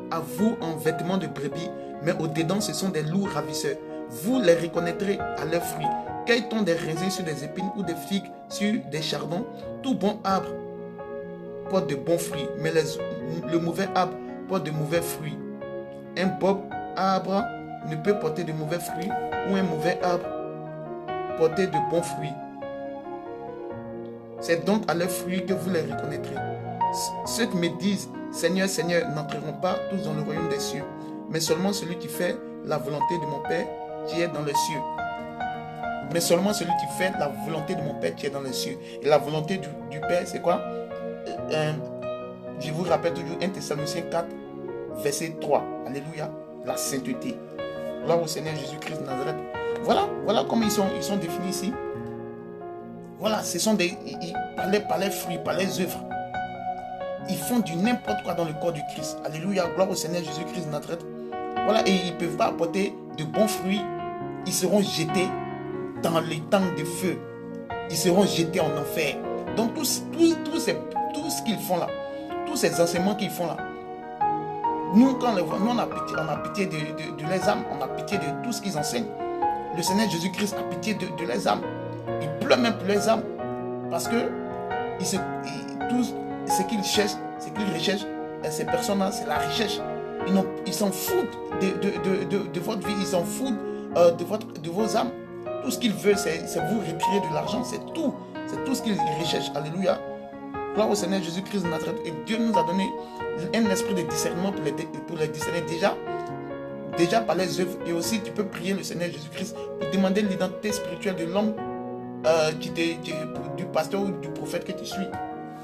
à vous en vêtements de brebis, mais au-dedans, ce sont des loups ravisseurs. Vous les reconnaîtrez à leurs fruits. Cueille-t-on des raisins sur des épines ou des figues sur des chardons? Tout bon arbre porte de bons fruits, mais le mauvais arbre porte de mauvais fruits. Un bon arbre ne peut porter de mauvais fruits, ou un mauvais arbre porter de bons fruits. C'est donc à leurs fruits que vous les reconnaîtrez. Ceux qui me disent « Seigneur, Seigneur » n'entreront pas tous dans le royaume des cieux, mais seulement celui qui fait la volonté de mon Père qui est dans les cieux. Mais seulement celui qui fait la volonté de mon Père qui est dans les cieux. Et la volonté du Père, c'est quoi? Je vous rappelle toujours 1 Thessaloniciens 4, verset 3. Alléluia. La sainteté. Gloire au Seigneur Jésus-Christ de Nazareth. Voilà comment ils sont définis ici. Voilà, ce sont des... par les fruits, par les œuvres. Ils font du n'importe quoi dans le corps du Christ. Alléluia, gloire au Seigneur Jésus-Christ de Nazareth. Voilà, et ils ne peuvent pas apporter de bons fruits. Ils seront jetés dans les temps de feu. Ils seront jetés en enfer. Donc tout ce qu'ils font là, tous ces enseignements qu'ils font là, nous, quand on a pitié de leurs âmes, on a pitié de tout ce qu'ils enseignent. Le Seigneur Jésus-Christ a pitié de leurs âmes. Il pleure même pour leurs âmes. Parce que tout ce qu'ils cherchent, ce qu'ils recherchent, ces personnes-là, c'est la recherche. Ils s'en foutent de votre vie, ils s'en foutent de vos âmes. Tout ce qu'ils veulent, c'est vous retirer de l'argent, c'est tout ce qu'ils recherchent. Alléluia. Gloire au Seigneur Jésus-Christ de Nazareth. Et Dieu nous a donné un esprit de discernement pour les discerner déjà par les œuvres. Et aussi, tu peux prier le Seigneur Jésus-Christ pour demander l'identité spirituelle de l'homme, du pasteur ou du prophète que tu suis.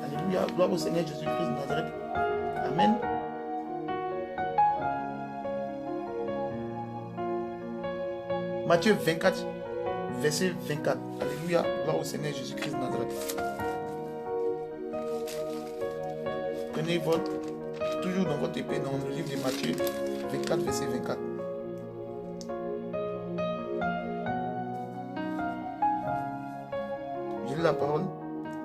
Alléluia. Gloire au Seigneur Jésus-Christ de Nazareth. Amen. Matthieu 24, verset 24. Alléluia. Gloire au Seigneur Jésus-Christ de Nazareth. Prenez toujours dans votre épée, dans le livre de Matthieu 24, verset 24. Je lis la parole.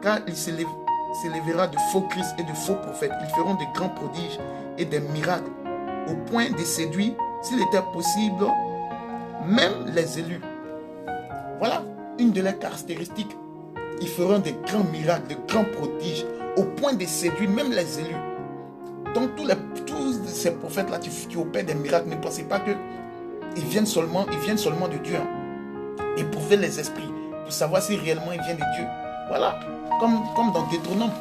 Car il s'élèvera de faux Christ et de faux prophètes. Ils feront de grands prodiges et des miracles, au point de séduire, s'il était possible, même les élus. Voilà une de leurs caractéristiques. Ils feront de grands miracles, de grands prodiges, au point de séduire même les élus. Donc tous ces prophètes-là qui opèrent des miracles, ne pensez pas qu'ils viennent seulement de Dieu. Éprouver les esprits pour savoir si réellement ils viennent de Dieu. Voilà, comme dans Deutéronome.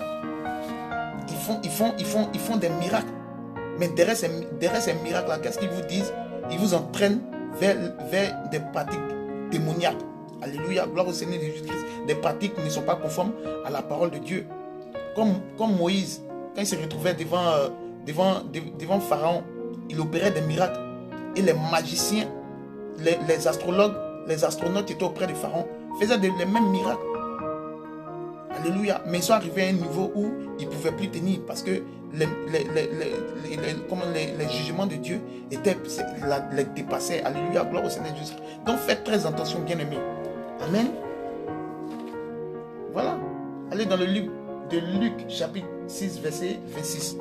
Ils font des miracles. Mais derrière ces miracles-là, qu'est-ce qu'ils vous disent? Ils vous entraînent vers des pratiques démoniaques. Alléluia, gloire au Seigneur Jésus-Christ. Des pratiques qui ne sont pas conformes à la parole de Dieu. Comme Moïse, quand il se retrouvait devant Pharaon, il opérait des miracles. Et les magiciens, les astrologues, les astronautes qui étaient auprès de Pharaon faisaient les mêmes miracles. Alléluia. Mais ils sont arrivés à un niveau où ils ne pouvaient plus tenir parce que les jugements de Dieu les dépassaient. Alléluia, gloire au Seigneur Jésus. Donc faites très attention, bien-aimés. Amen. Voilà. Allez dans le livre de Luc, chapitre 6, verset 26.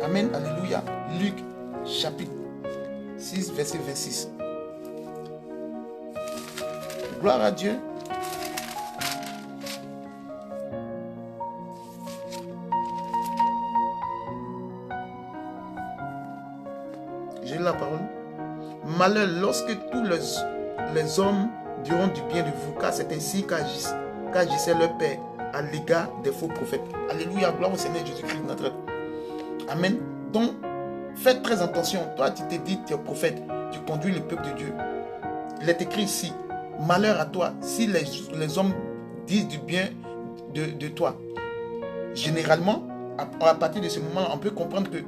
Amen. Alléluia. Luc, chapitre 6, verset 26. Gloire à Dieu. J'ai la parole. Malheur lorsque tous les hommes diront du bien de vous, car c'est ainsi qu'agissait leur Père à l'égard des faux prophètes. Alléluia, gloire au Seigneur Jésus-Christ de Nazareth. Amen. Donc, faites très attention. Toi, tu t'es dit, tu es prophète, tu conduis le peuple de Dieu. Il est écrit ici, malheur à toi si les hommes disent du bien de toi. Généralement, à partir de ce moment, on peut comprendre que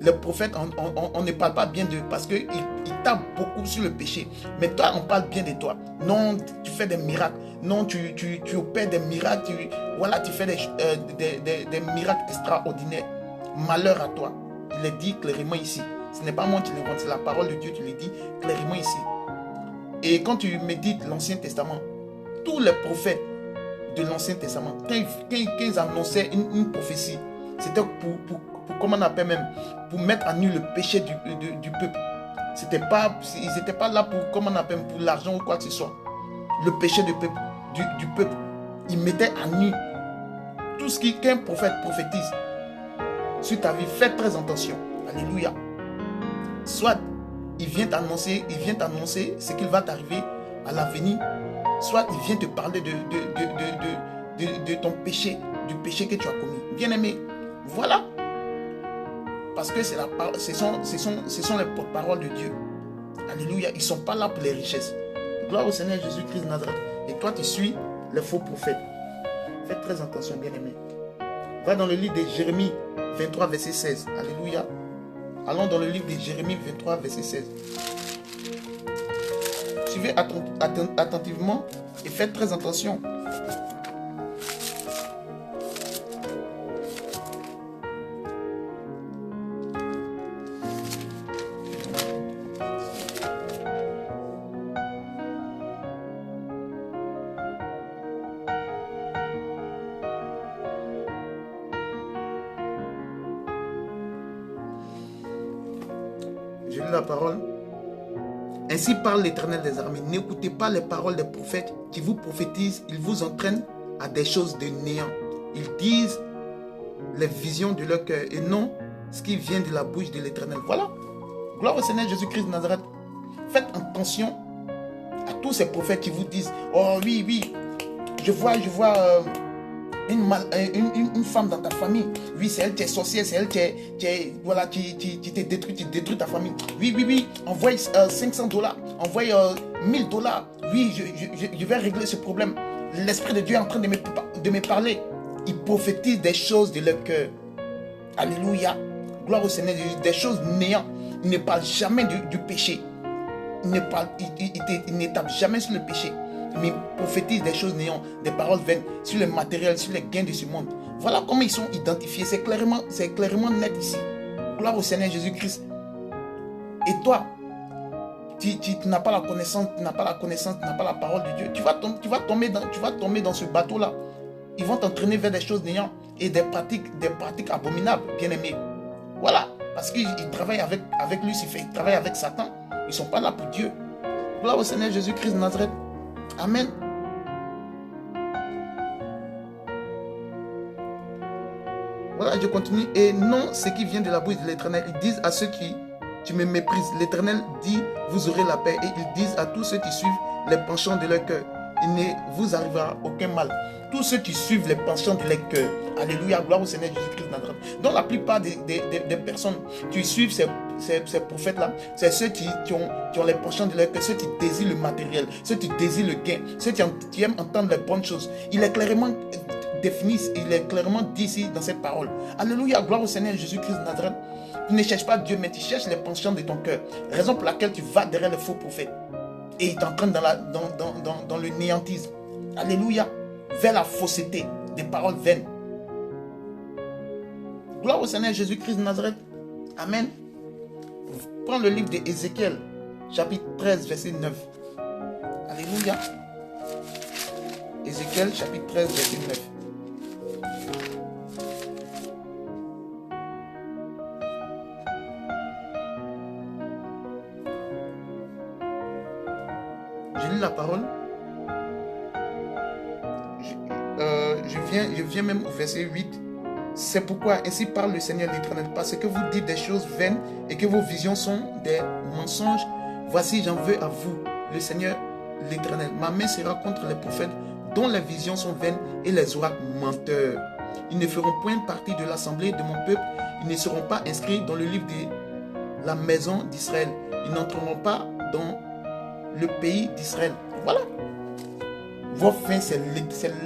les prophètes, on ne parle pas bien d'eux parce qu'ils tapent beaucoup sur le péché. Mais toi, on parle bien de toi. Non, tu fais des miracles. Non, tu opères des miracles. Voilà, tu fais des miracles extraordinaires. Malheur à toi. Il est dit clairement ici. Ce n'est pas moi qui l'invente, c'est la parole de Dieu qui le dit clairement ici. Et quand tu médites l'Ancien Testament, tous les prophètes de l'Ancien Testament, quand ils annonçaient une prophétie, c'était pour comment on appelle même, pour mettre à nu le péché du peuple. Ils n'étaient pas là pour, comment on appelle, pour l'argent ou quoi que ce soit. Le péché du peuple. Ils mettaient à nu tout ce qu'un prophète prophétise sur ta vie. Fais très attention. Alléluia. Soit il vient t'annoncer ce qu'il va t'arriver à l'avenir, soit il vient te parler de ton péché, du péché que tu as commis. Bien-aimé, voilà. Parce que ce sont les porte-paroles de Dieu. Alléluia. Ils ne sont pas là pour les richesses. Gloire au Seigneur Jésus-Christ de Nazareth. Et toi, tu suis les faux prophètes. Faites très attention, bien-aimé. Va dans le livre de Jérémie 23, verset 16. Alléluia. Allons dans le livre de Jérémie 23, verset 16. Suivez attentivement et faites très attention. Je lis la parole. Ainsi parle l'Éternel des armées. N'écoutez pas les paroles des prophètes qui vous prophétisent. Ils vous entraînent à des choses de néant. Ils disent les visions de leur cœur et non ce qui vient de la bouche de l'Éternel. Voilà. Gloire au Seigneur Jésus-Christ de Nazareth. Faites attention à tous ces prophètes qui vous disent: oh oui, oui, je vois une femme dans ta famille. Oui, c'est elle qui est sorcière, c'est elle qui te détruit, tu détruis ta famille. Oui, oui, oui, envoie $500, envoie $1000. Oui, je vais régler ce problème. L'Esprit de Dieu est en train de me parler. Il prophétise des choses de leur cœur. Alléluia. Gloire au Seigneur, des choses néant. Il ne parle jamais du péché. Il ne tape jamais sur le péché. Mais prophétise des choses néant, des paroles vaines, sur le matériel, sur les gains de ce monde. Voilà comment ils sont identifiés. C'est clairement net ici. Gloire au Seigneur Jésus-Christ. Et toi, tu n'as pas la connaissance, tu n'as pas la parole de Dieu. Tu vas tomber dans ce bateau-là. Ils vont t'entraîner vers des choses néant et des pratiques abominables, bien-aimés. Voilà. Parce qu'ils travaillent avec Lucifer, ils travaillent avec Satan. Ils ne sont pas là pour Dieu. Gloire au Seigneur Jésus-Christ de Nazareth. Amen. Voilà, je continue. Et non, ce qui vient de la bouche de l'Éternel. Ils disent à ceux qui me méprisent. L'Éternel dit: vous aurez la paix. Et ils disent à tous ceux qui suivent les penchants de leur cœur: il ne vous arrivera aucun mal. Tous ceux qui suivent les penchants de leur cœur. Alléluia, gloire au Seigneur Jésus-Christ de Nazareth. Donc la plupart des personnes qui suivent ces prophètes-là, c'est ceux qui ont les penchants de leur cœur, ceux qui désirent le matériel, ceux qui désirent le gain, ceux qui aiment entendre les bonnes choses. Il est clairement défini, il est clairement dit ici dans cette parole. Alléluia, gloire au Seigneur Jésus-Christ de Nazareth. Tu ne cherches pas Dieu, mais tu cherches les penchants de ton cœur. Raison pour laquelle tu vas derrière les faux prophètes. Et il t'entraîne dans le néantisme. Alléluia. Vers la fausseté, des paroles vaines. Gloire au Seigneur Jésus-Christ de Nazareth. Amen. Prends le livre d'Ézéchiel, chapitre 13, verset 9. Alléluia. Ézéchiel, chapitre 13, verset 9. Je lis la parole. Je viens même au verset 8. C'est pourquoi ainsi parle le Seigneur l'Éternel, parce que vous dites des choses vaines et que vos visions sont des mensonges. Voici, j'en veux à vous, le Seigneur l'Éternel. Ma main sera contre les prophètes dont les visions sont vaines et les oracles menteurs. Ils ne feront point partie de l'assemblée de mon peuple. Ils ne seront pas inscrits dans le livre de la maison d'Israël. Ils n'entreront pas dans le pays d'Israël. Voilà. Vos fins, c'est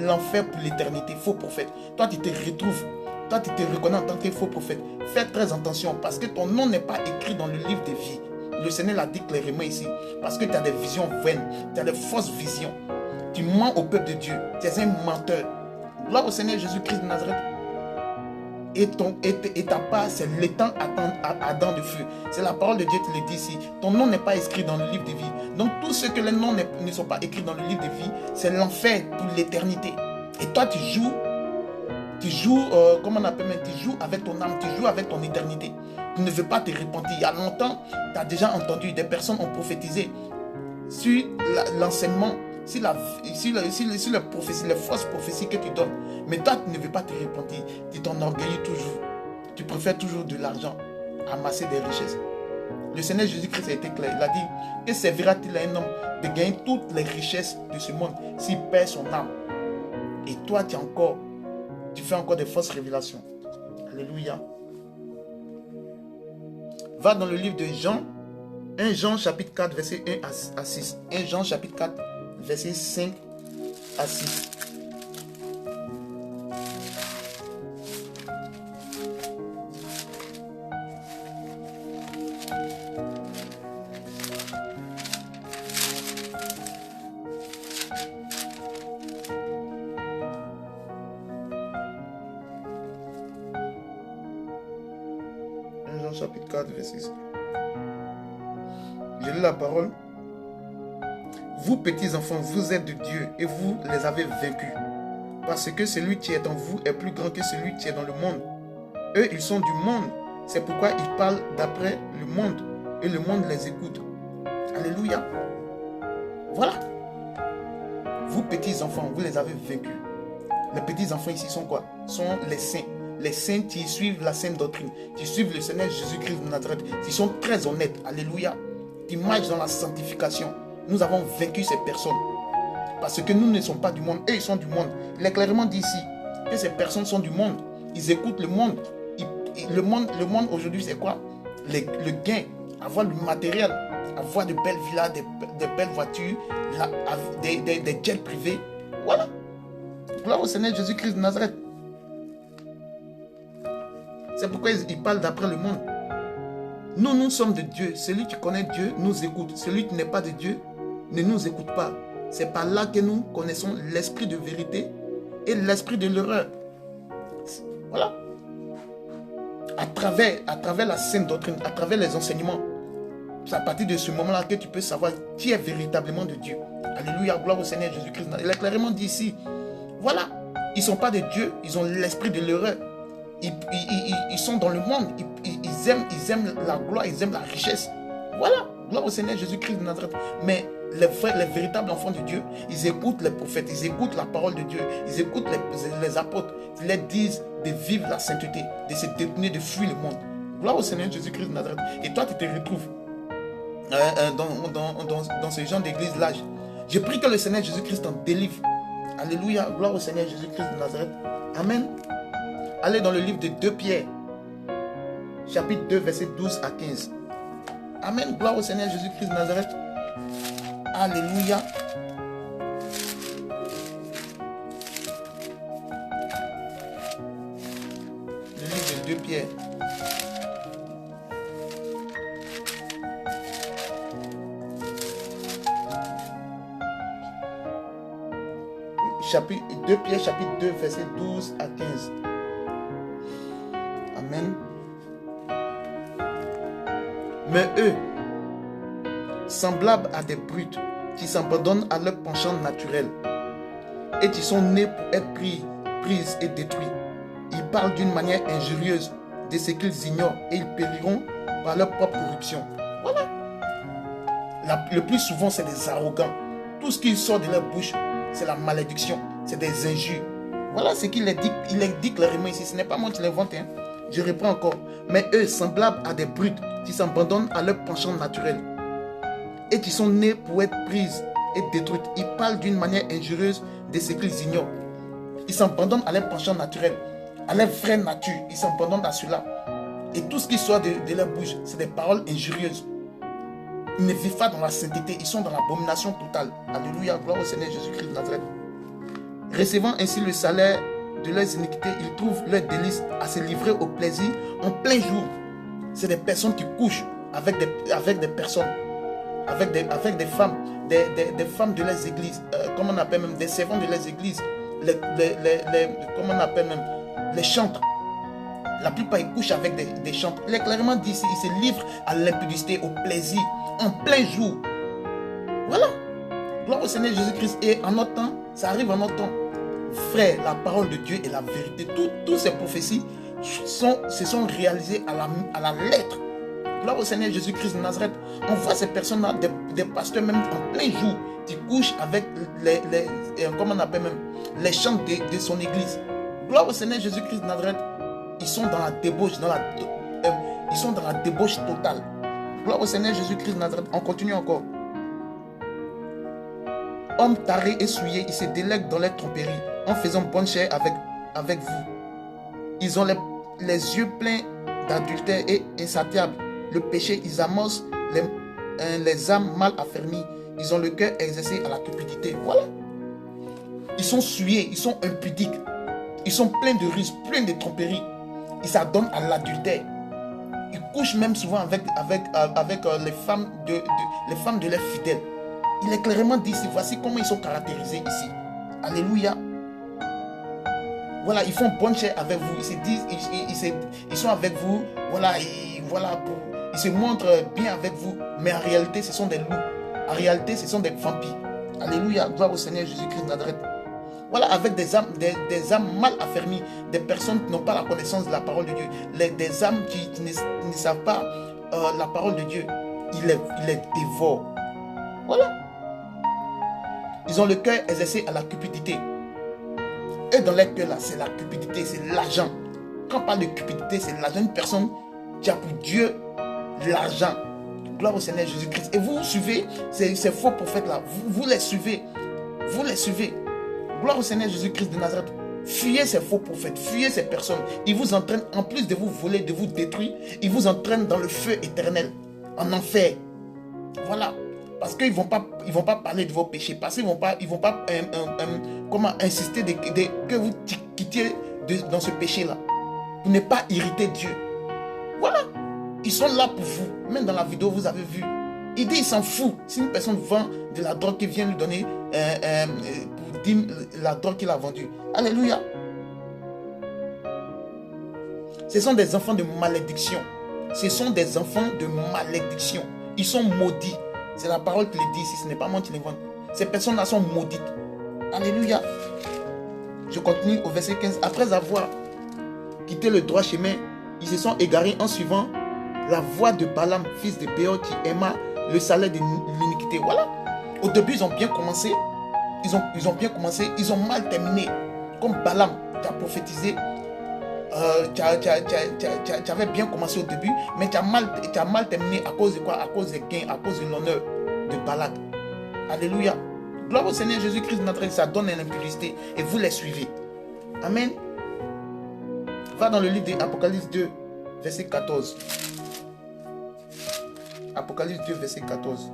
l'enfer pour l'éternité. Faux prophète. Toi, tu te retrouves Toi, tu te reconnais en tant que faux prophète. Fais très attention parce que ton nom n'est pas écrit dans le livre de vie. Le Seigneur l'a dit clairement ici. Parce que tu as des visions vaines. Tu as des fausses visions. Tu mens au peuple de Dieu. Tu es un menteur. Gloire au Seigneur Jésus-Christ de Nazareth. Et ta part, c'est l'étang ardent de feu. C'est la parole de Dieu qui le dit ici. Ton nom n'est pas écrit dans le livre de vie. Donc, tous ceux que les noms ne sont pas écrits dans le livre de vie, c'est l'enfer pour l'éternité. Et toi, tu joues, comment on appelle, tu joues avec ton âme, tu joues avec ton éternité. Tu ne veux pas te repentir. Il y a longtemps, tu as déjà entendu, des personnes ont prophétisé sur l'enseignement, sur les prophéties, les fausses prophéties que tu donnes. Mais toi, tu ne veux pas te repentir. Tu t'enorgueillis toujours. Tu préfères toujours de l'argent, amasser des richesses. Le Seigneur Jésus-Christ a été clair. Il a dit, que servira-t-il à un homme de gagner toutes les richesses de ce monde s'il perd son âme? Et toi, tu fais encore des fausses révélations. Alléluia. Va dans le livre de Jean, 1 Jean chapitre 4, verset 1 à 6. 1 Jean chapitre 4, verset 5 à 6. Chapitre 4, verset 6. Je lis la parole. Vous, petits enfants, vous êtes de Dieu et vous les avez vaincus. Parce que celui qui est en vous est plus grand que celui qui est dans le monde. Eux, ils sont du monde. C'est pourquoi ils parlent d'après le monde et le monde les écoute. Alléluia. Voilà. Vous, petits enfants, vous les avez vaincus. Les petits enfants ici sont quoi? Sont les saints. Les saints qui suivent la sainte doctrine, qui suivent le Seigneur Jésus-Christ de Nazareth, qui sont très honnêtes, alléluia, qui marchent dans la sanctification. Nous avons vaincu ces personnes. Parce que nous ne sommes pas du monde, eux ils sont du monde. Il est clairement dit ici que ces personnes sont du monde. Ils écoutent le monde. Le monde aujourd'hui c'est quoi? Le gain, avoir le matériel, avoir de belles villas, de belles voitures, des jets privés. Voilà. Gloire au Seigneur Jésus-Christ de Nazareth. C'est pourquoi il parle d'après le monde. Nous sommes de Dieu. Celui qui connaît Dieu nous écoute. Celui qui n'est pas de Dieu ne nous écoute pas. C'est par là que nous connaissons l'esprit de vérité et l'esprit de l'erreur. Voilà. À travers la sainte doctrine, à travers les enseignements, c'est à partir de ce moment-là que tu peux savoir qui est véritablement de Dieu. Alléluia, gloire au Seigneur Jésus-Christ. Il est clairement dit ici. Voilà. Ils ne sont pas de Dieu, ils ont l'esprit de l'erreur. Ils sont dans le monde, ils aiment la gloire, ils aiment la richesse. Voilà, gloire au Seigneur Jésus-Christ de Nazareth. Mais les véritables enfants de Dieu, ils écoutent les prophètes, ils écoutent la parole de Dieu, ils écoutent les apôtres qui leur disent de vivre la sainteté, de se détourner, de fuir le monde. Gloire au Seigneur Jésus-Christ de Nazareth. Et toi, tu te retrouves dans ce genre d'église-là. Je prie que le Seigneur Jésus-Christ t'en délivre. Alléluia, gloire au Seigneur Jésus-Christ de Nazareth. Amen. Allez dans le livre de 2 Pierre, chapitre 2, verset 12 à 15. Amen. Gloire au Seigneur Jésus-Christ de Nazareth. Alléluia. Le livre de 2 Pierre. Chapitre 2 Pierre, chapitre 2, verset 12 à 15. Amen. Mais eux, semblables à des brutes qui s'abandonnent à leur penchant naturel et qui sont nés pour être prises et détruits, ils parlent d'une manière injurieuse de ce qu'ils ignorent et ils périront par leur propre corruption. Voilà. Le plus souvent, c'est des arrogants. Tout ce qui sort de leur bouche, c'est la malédiction, c'est des injures. Voilà ce qu'il dit. Il dit clairement ici. Ce n'est pas moi qui l'invente. Je reprends encore. Mais eux, semblables à des brutes qui s'abandonnent à leur penchant naturel et qui sont nés pour être prises et détruites, ils parlent d'une manière injurieuse de ce qu'ils ignorent. Ils s'abandonnent à leur penchant naturel, à leur vraie nature. Ils s'abandonnent à cela. Et tout ce qui sort de leur bouche, c'est des paroles injurieuses. Ils ne vivent pas dans la sainteté, ils sont dans l'abomination totale. Alléluia, gloire au Seigneur Jésus-Christ de Nazareth. Recevant ainsi le salaire de leurs iniquités, ils trouvent leur délice à se livrer au plaisir en plein jour. C'est des personnes qui couchent avec des personnes, avec des femmes, des femmes de leurs églises, comment on appelle même, des servants de leurs églises, comment on appelle même, les chantres. La plupart ils couchent avec des chantres. Il est clairement dit ici, ils se livrent à l'impudicité, au plaisir, en plein jour. Voilà. Gloire au Seigneur Jésus-Christ. Et en notre temps, ça arrive en notre temps. Frère, la parole de Dieu est la vérité. Toutes ces prophéties se sont réalisées à la lettre. Gloire au Seigneur Jésus-Christ de Nazareth. On voit ces personnes-là, des pasteurs même en plein jour, qui couchent avec comment on appelle même, les chants de son église. Gloire au Seigneur Jésus-Christ de Nazareth. Ils sont dans la débauche, ils sont dans la débauche totale. Gloire au Seigneur Jésus-Christ de Nazareth. On continue encore. Hommes tarés et souillés, ils se délèguent dans les tromperies en faisant bonne chère avec vous. Ils ont les yeux pleins d'adultère et insatiables. Le péché, ils amorcent les âmes mal affermies. Ils ont le cœur exercé à la cupidité. Voilà. Ils sont souillés, ils sont impudiques. Ils sont pleins de ruses, pleins de tromperies. Ils s'adonnent à l'adultère. Ils couchent même souvent avec les femmes de leurs fidèles. Il est clairement dit ici, voici comment ils sont caractérisés ici. Alléluia. Voilà, ils font bonne chère avec vous. Ils se disent, ils sont avec vous. Voilà, ils se montrent bien avec vous. Mais en réalité, ce sont des loups. En réalité, ce sont des vampires. Alléluia. Gloire au Seigneur Jésus-Christ de Nazareth. Voilà, avec des âmes mal affermies, des personnes qui n'ont pas la connaissance de la parole de Dieu, des âmes qui ne savent pas la parole de Dieu, il les dévore. Voilà. Ils ont le cœur exercé à la cupidité. Et dans leur cœur là, c'est la cupidité, c'est l'argent. Quand on parle de cupidité, c'est l'argent. Une personne qui a pour Dieu l'argent. Gloire au Seigneur Jésus-Christ. Et vous suivez ces faux prophètes là, vous les suivez. Vous les suivez. Gloire au Seigneur Jésus-Christ de Nazareth. Fuyez ces faux prophètes, fuyez ces personnes. Ils vous entraînent, en plus de vous voler, de vous détruire, ils vous entraînent dans le feu éternel, en enfer. Voilà. Parce qu'ils ne vont pas parler de vos péchés. Parce qu'ils ne vont pas comment insister que vous quittiez dans ce péché-là. Pour ne pas irriter Dieu. Voilà. Ils sont là pour vous. Même dans la vidéo, vous avez vu. Il dit, il s'en fout. Si une personne vend de la drogue qu'il vient lui donner pour dire la drogue qu'il a vendue. Alléluia. Ce sont des enfants de malédiction. Ce sont des enfants de malédiction. Ils sont maudits. C'est la parole qui le dit ici. Ce n'est pas moi qui les vends. Ces personnes-là sont maudites. Alléluia. Je continue au verset 15. Après avoir quitté le droit chemin, ils se sont égarés en suivant la voie de Balaam, fils de Béor, qui aima le salaire de l'iniquité. Voilà. Au début, ils ont bien commencé. Ils ont bien commencé. Ils ont mal terminé. Comme Balaam, tu as prophétisé. Tu avais bien commencé au début, mais tu as mal terminé à cause de quoi? À cause des gains, à cause de l'honneur de Balak. Alléluia. Gloire au Seigneur Jésus-Christ de Nazareth, ça donne l'impudicité et vous les suivez. Amen. Va dans le livre d'Apocalypse 2, verset 14. Apocalypse 2, verset 14.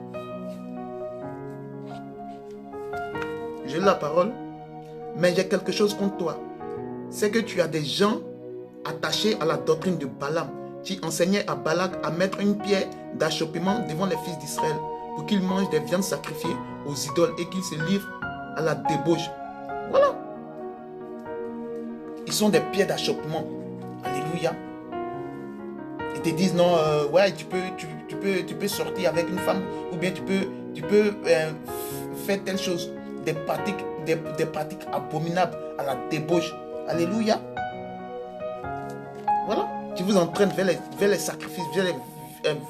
J'ai lu la parole, mais j'ai quelque chose contre toi. C'est que tu as des gens attachés à la doctrine de Balaam, qui enseignait à Balak à mettre une pierre d'achoppement devant les fils d'Israël pour qu'ils mangent des viandes sacrifiées aux idoles et qu'ils se livrent à la débauche. Voilà. Ils sont des pierres d'achoppement. Alléluia. Ils te disent non, ouais, tu peux sortir avec une femme ou bien tu peux faire telle chose. Des pratiques abominables à la débauche. Alléluia. Voilà. Qui vous entraîne vers les sacrifices, vers les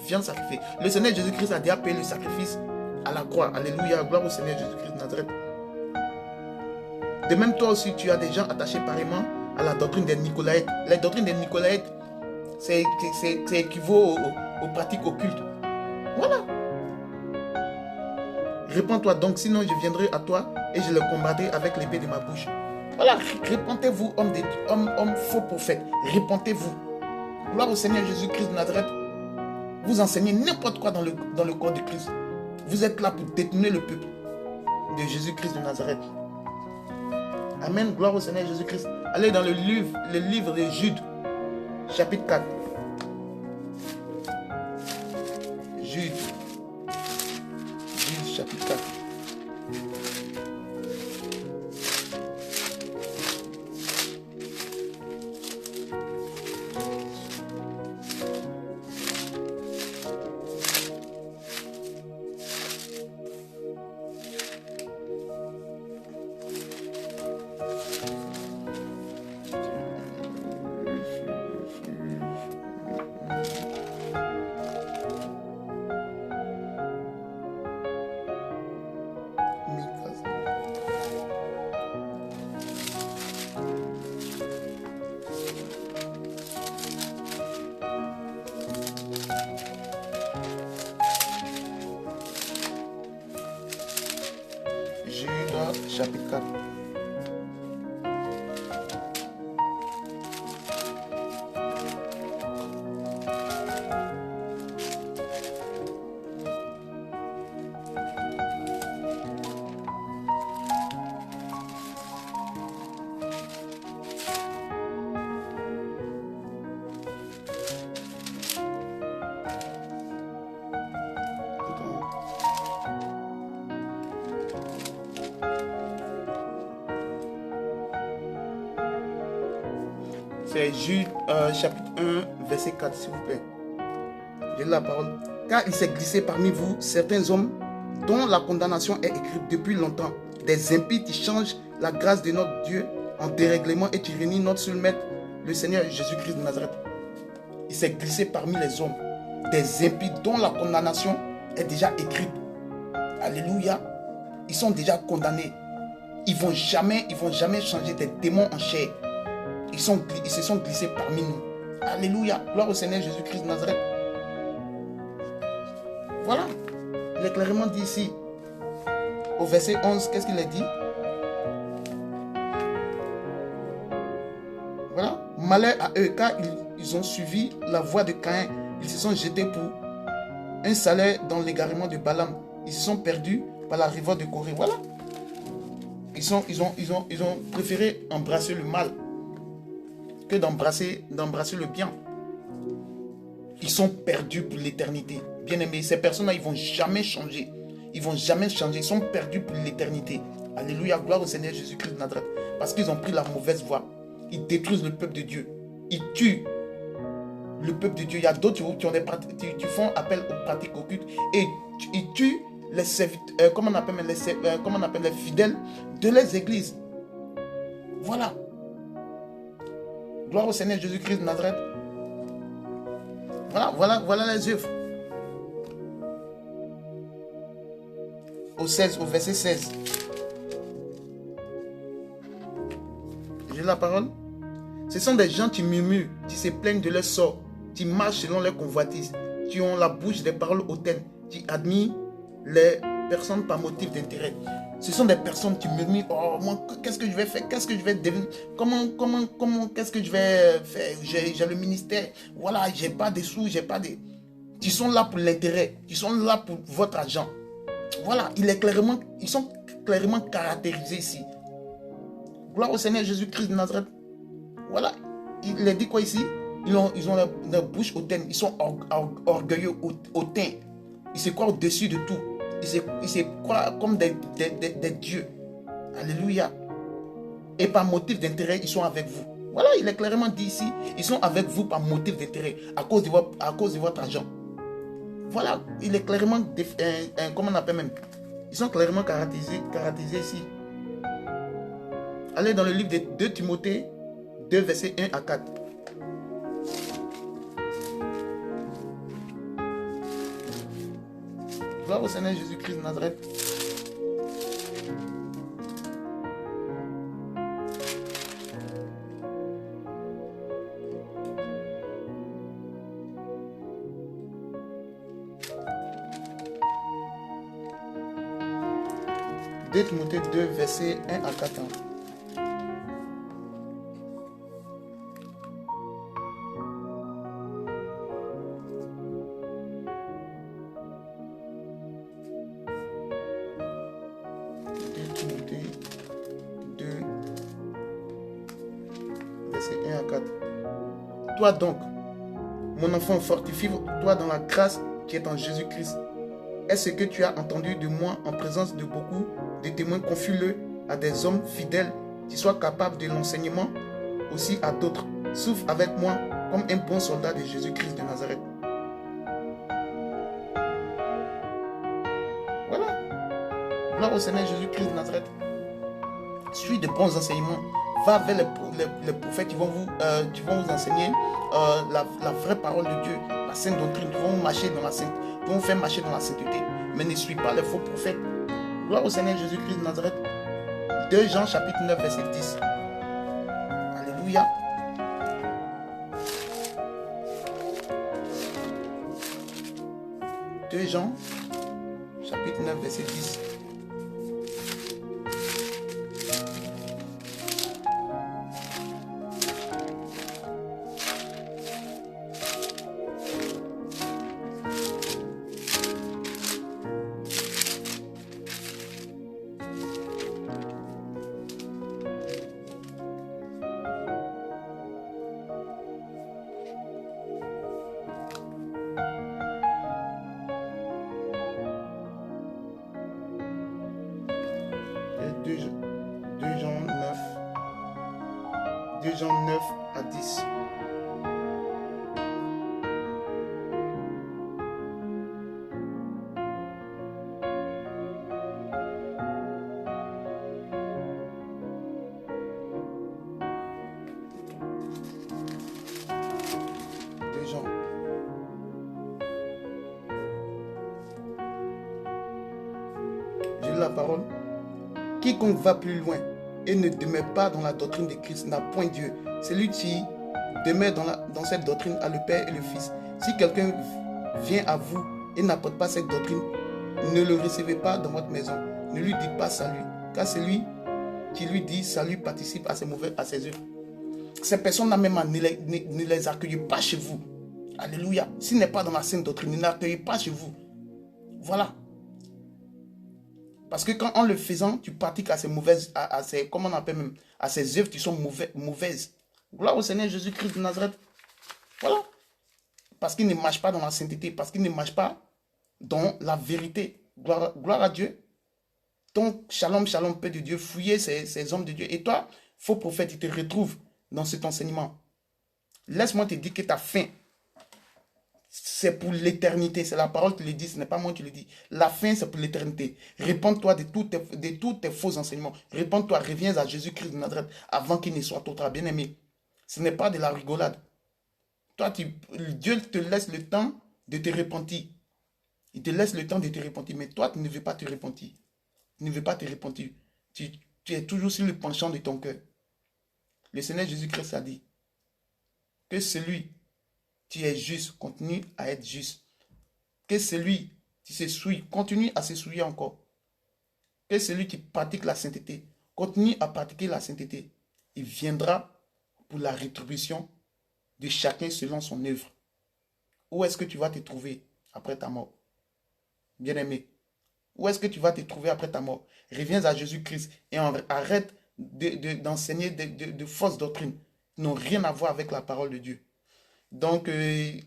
viandes sacrifiées. Le Seigneur Jésus-Christ a déjà payé le sacrifice à la croix. Alléluia. Gloire au Seigneur Jésus-Christ de Nazareth. De même, toi aussi, tu as des gens attachés pareillement à la doctrine des Nicolaïtes. La doctrine des Nicolaïtes, c'est équivaut aux pratiques occultes. Voilà. Répands-toi donc, sinon je viendrai à toi et je le combattrai avec l'épée de ma bouche. Voilà, répentez-vous, hommes faux prophètes. Répentez-vous. Gloire au Seigneur Jésus-Christ de Nazareth. Vous enseignez n'importe quoi dans le corps de Christ. Vous êtes là pour détourner le peuple de Jésus-Christ de Nazareth. Amen. Gloire au Seigneur Jésus-Christ. Allez dans le livre de Jude, chapitre 4. Jude, chapitre 4. Jude, chapitre 4. C'est Jude chapitre 1, verset 4, s'il vous plaît. J'ai la parole. Car il s'est glissé parmi vous certains hommes dont la condamnation est écrite depuis longtemps. Des impies qui changent la grâce de notre Dieu en dérèglement et qui réunissent notre seul maître, le Seigneur Jésus-Christ de Nazareth. Il s'est glissé parmi les hommes. Des impies dont la condamnation est déjà écrite. Alléluia. Ils sont déjà condamnés. Ils vont jamais changer des démons en chair. Ils se sont glissés parmi nous. Alléluia. Gloire au Seigneur Jésus-Christ de Nazareth. Voilà. Il est clairement dit ici. Au verset 11, qu'est-ce qu'il a dit? Voilà. Malheur à eux, car ils ont suivi la voie de Caïn. Ils se sont jetés pour un salaire dans l'égarement de Balaam. Ils se sont perdus par la révolte de Corée. Voilà. Ils ont préféré embrasser le mal que d'embrasser le bien. Ils sont perdus pour l'éternité. Bien aimés, ces personnes-là, ils ne vont jamais changer. Ils ne vont jamais changer. Ils sont perdus pour l'éternité. Alléluia, gloire au Seigneur Jésus-Christ de Nazareth. Parce qu'ils ont pris la mauvaise voie. Ils détruisent le peuple de Dieu. Ils tuent le peuple de Dieu. Il y a d'autres qui font appel aux pratiques occultes et ils tuent les serviteurs, comment on appelle les fidèles de les églises. Voilà. Gloire au Seigneur Jésus-Christ de Nazareth. Voilà les œuvres. Au verset 16. J'ai la parole. Ce sont des gens qui murmurent, qui se plaignent de leur sort, qui marchent selon leurs convoitises, qui ont la bouche des paroles hautaines, qui admirent les personnes par motif d'intérêt. Ce sont des personnes qui murmurent, oh, moi, qu'est-ce que je vais faire? Qu'est-ce que je vais devenir? Qu'est-ce que je vais faire? J'ai le ministère. Voilà, j'ai pas de sous, j'ai pas de... Qui sont là pour l'intérêt, qui sont là pour votre argent. Voilà, ils sont clairement caractérisés ici. Gloire au Seigneur Jésus-Christ de Nazareth. Voilà, il a dit quoi ici? Ils ont leur bouche hautaine, ils sont orgueilleux, hautains. Ils se croient au-dessus de tout. Ils se croient comme des dieux. Alléluia. Et par motif d'intérêt, ils sont avec vous. Voilà, il est clairement dit ici. Ils sont avec vous par motif d'intérêt, à cause de votre argent. Voilà, il est clairement, comment on appelle même, ils sont clairement caractérisés ici. Allez dans le livre de 2 Timothée 2, versets 1 à 4. Gloire au Seigneur Jésus-Christ de Nazareth. Timothée 2, versets 1 à 4. Timothée 2, Toi donc, mon enfant, fortifie-toi dans la grâce qui est en Jésus-Christ. Est-ce que tu as entendu de moi en présence de beaucoup de témoins? Confie-le à des hommes fidèles qui soient capables de l'enseignement aussi à d'autres. Souffre avec moi comme un bon soldat de Jésus-Christ de Nazareth. Voilà. Gloire au Seigneur Jésus-Christ de Nazareth. Suis de bons enseignements. Va vers les prophètes qui vont vous enseigner la vraie parole de Dieu, la sainte doctrine. Ils vont marcher dans la sainte, ils vont faire marcher dans la sainteté. Mais ne suis pas les faux prophètes. Gloire au Seigneur Jésus-Christ de Nazareth. 2 Jean chapitre 9 verset 10. Alléluia. Jean chapitre 9 verset 10. Jean 9 à 10. J'ai lu la parole. Quiconque va plus loin et ne demeure pas dans la doctrine de Christ n'a point Dieu. Celui qui demeure dans cette doctrine a le Père et le Fils. Si quelqu'un vient à vous et n'apporte pas cette doctrine, ne le recevez pas dans votre maison. Ne lui dites pas salut, car celui qui lui dit salut participe à ses œuvres. Ces personnes-là même, ne les accueillez pas chez vous. Alléluia. S'il n'est pas dans la sainte doctrine, ne l'accueillez pas chez vous. Voilà. Parce que quand en le faisant, tu pratiques à ces mauvaises, comment on appelle même, à ces œuvres qui sont mauvaises. Gloire au Seigneur Jésus-Christ de Nazareth. Voilà. Parce qu'il ne marche pas dans la sainteté, parce qu'il ne marche pas dans la vérité. Gloire à Dieu. Donc, shalom, shalom, paix de Dieu. Fouillez ces hommes de Dieu. Et toi, faux prophète, il te retrouve dans cet enseignement. Laisse-moi te dire que ta fin, c'est pour l'éternité. C'est la parole qui le dit, ce n'est pas moi qui le dis. La fin, c'est pour l'éternité. Répands-toi de tous tes faux enseignements. Répands-toi, reviens à Jésus-Christ de Nazareth avant qu'il ne soit trop bien-aimé. Ce n'est pas de la rigolade. Toi, Dieu te laisse le temps de te repentir. Il te laisse le temps de te repentir. Mais toi, tu ne veux pas te repentir. Tu ne veux pas te repentir. Tu es toujours sur le penchant de ton cœur. Le Seigneur Jésus-Christ a dit que celui qui est juste continue à être juste. Que celui qui se souille continue à se souiller encore. Que celui qui pratique la sainteté continue à pratiquer la sainteté. Il viendra pour la rétribution de chacun selon son œuvre. Où est-ce que tu vas te trouver après ta mort? Bien-aimé, où est-ce que tu vas te trouver après ta mort? Reviens à Jésus-Christ et arrête d'enseigner de fausses doctrines qui n'ont rien à voir avec la parole de Dieu. Donc,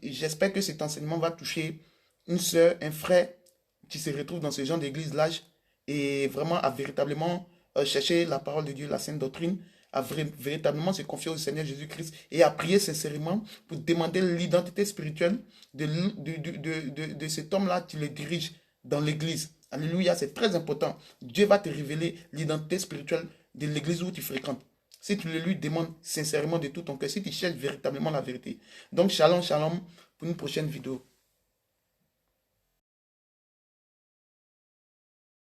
j'espère que cet enseignement va toucher une soeur, un frère qui se retrouve dans ce genre d'église-là et vraiment à véritablement chercher la parole de Dieu, la sainte doctrine, à véritablement se confier au Seigneur Jésus-Christ et à prier sincèrement pour demander l'identité spirituelle de cet homme-là qui le dirige dans l'église. Alléluia, c'est très important. Dieu va te révéler l'identité spirituelle de l'église où tu fréquentes. Si tu le lui demandes sincèrement de tout ton cœur, si tu cherches véritablement la vérité. Donc, shalom, shalom, pour une prochaine vidéo.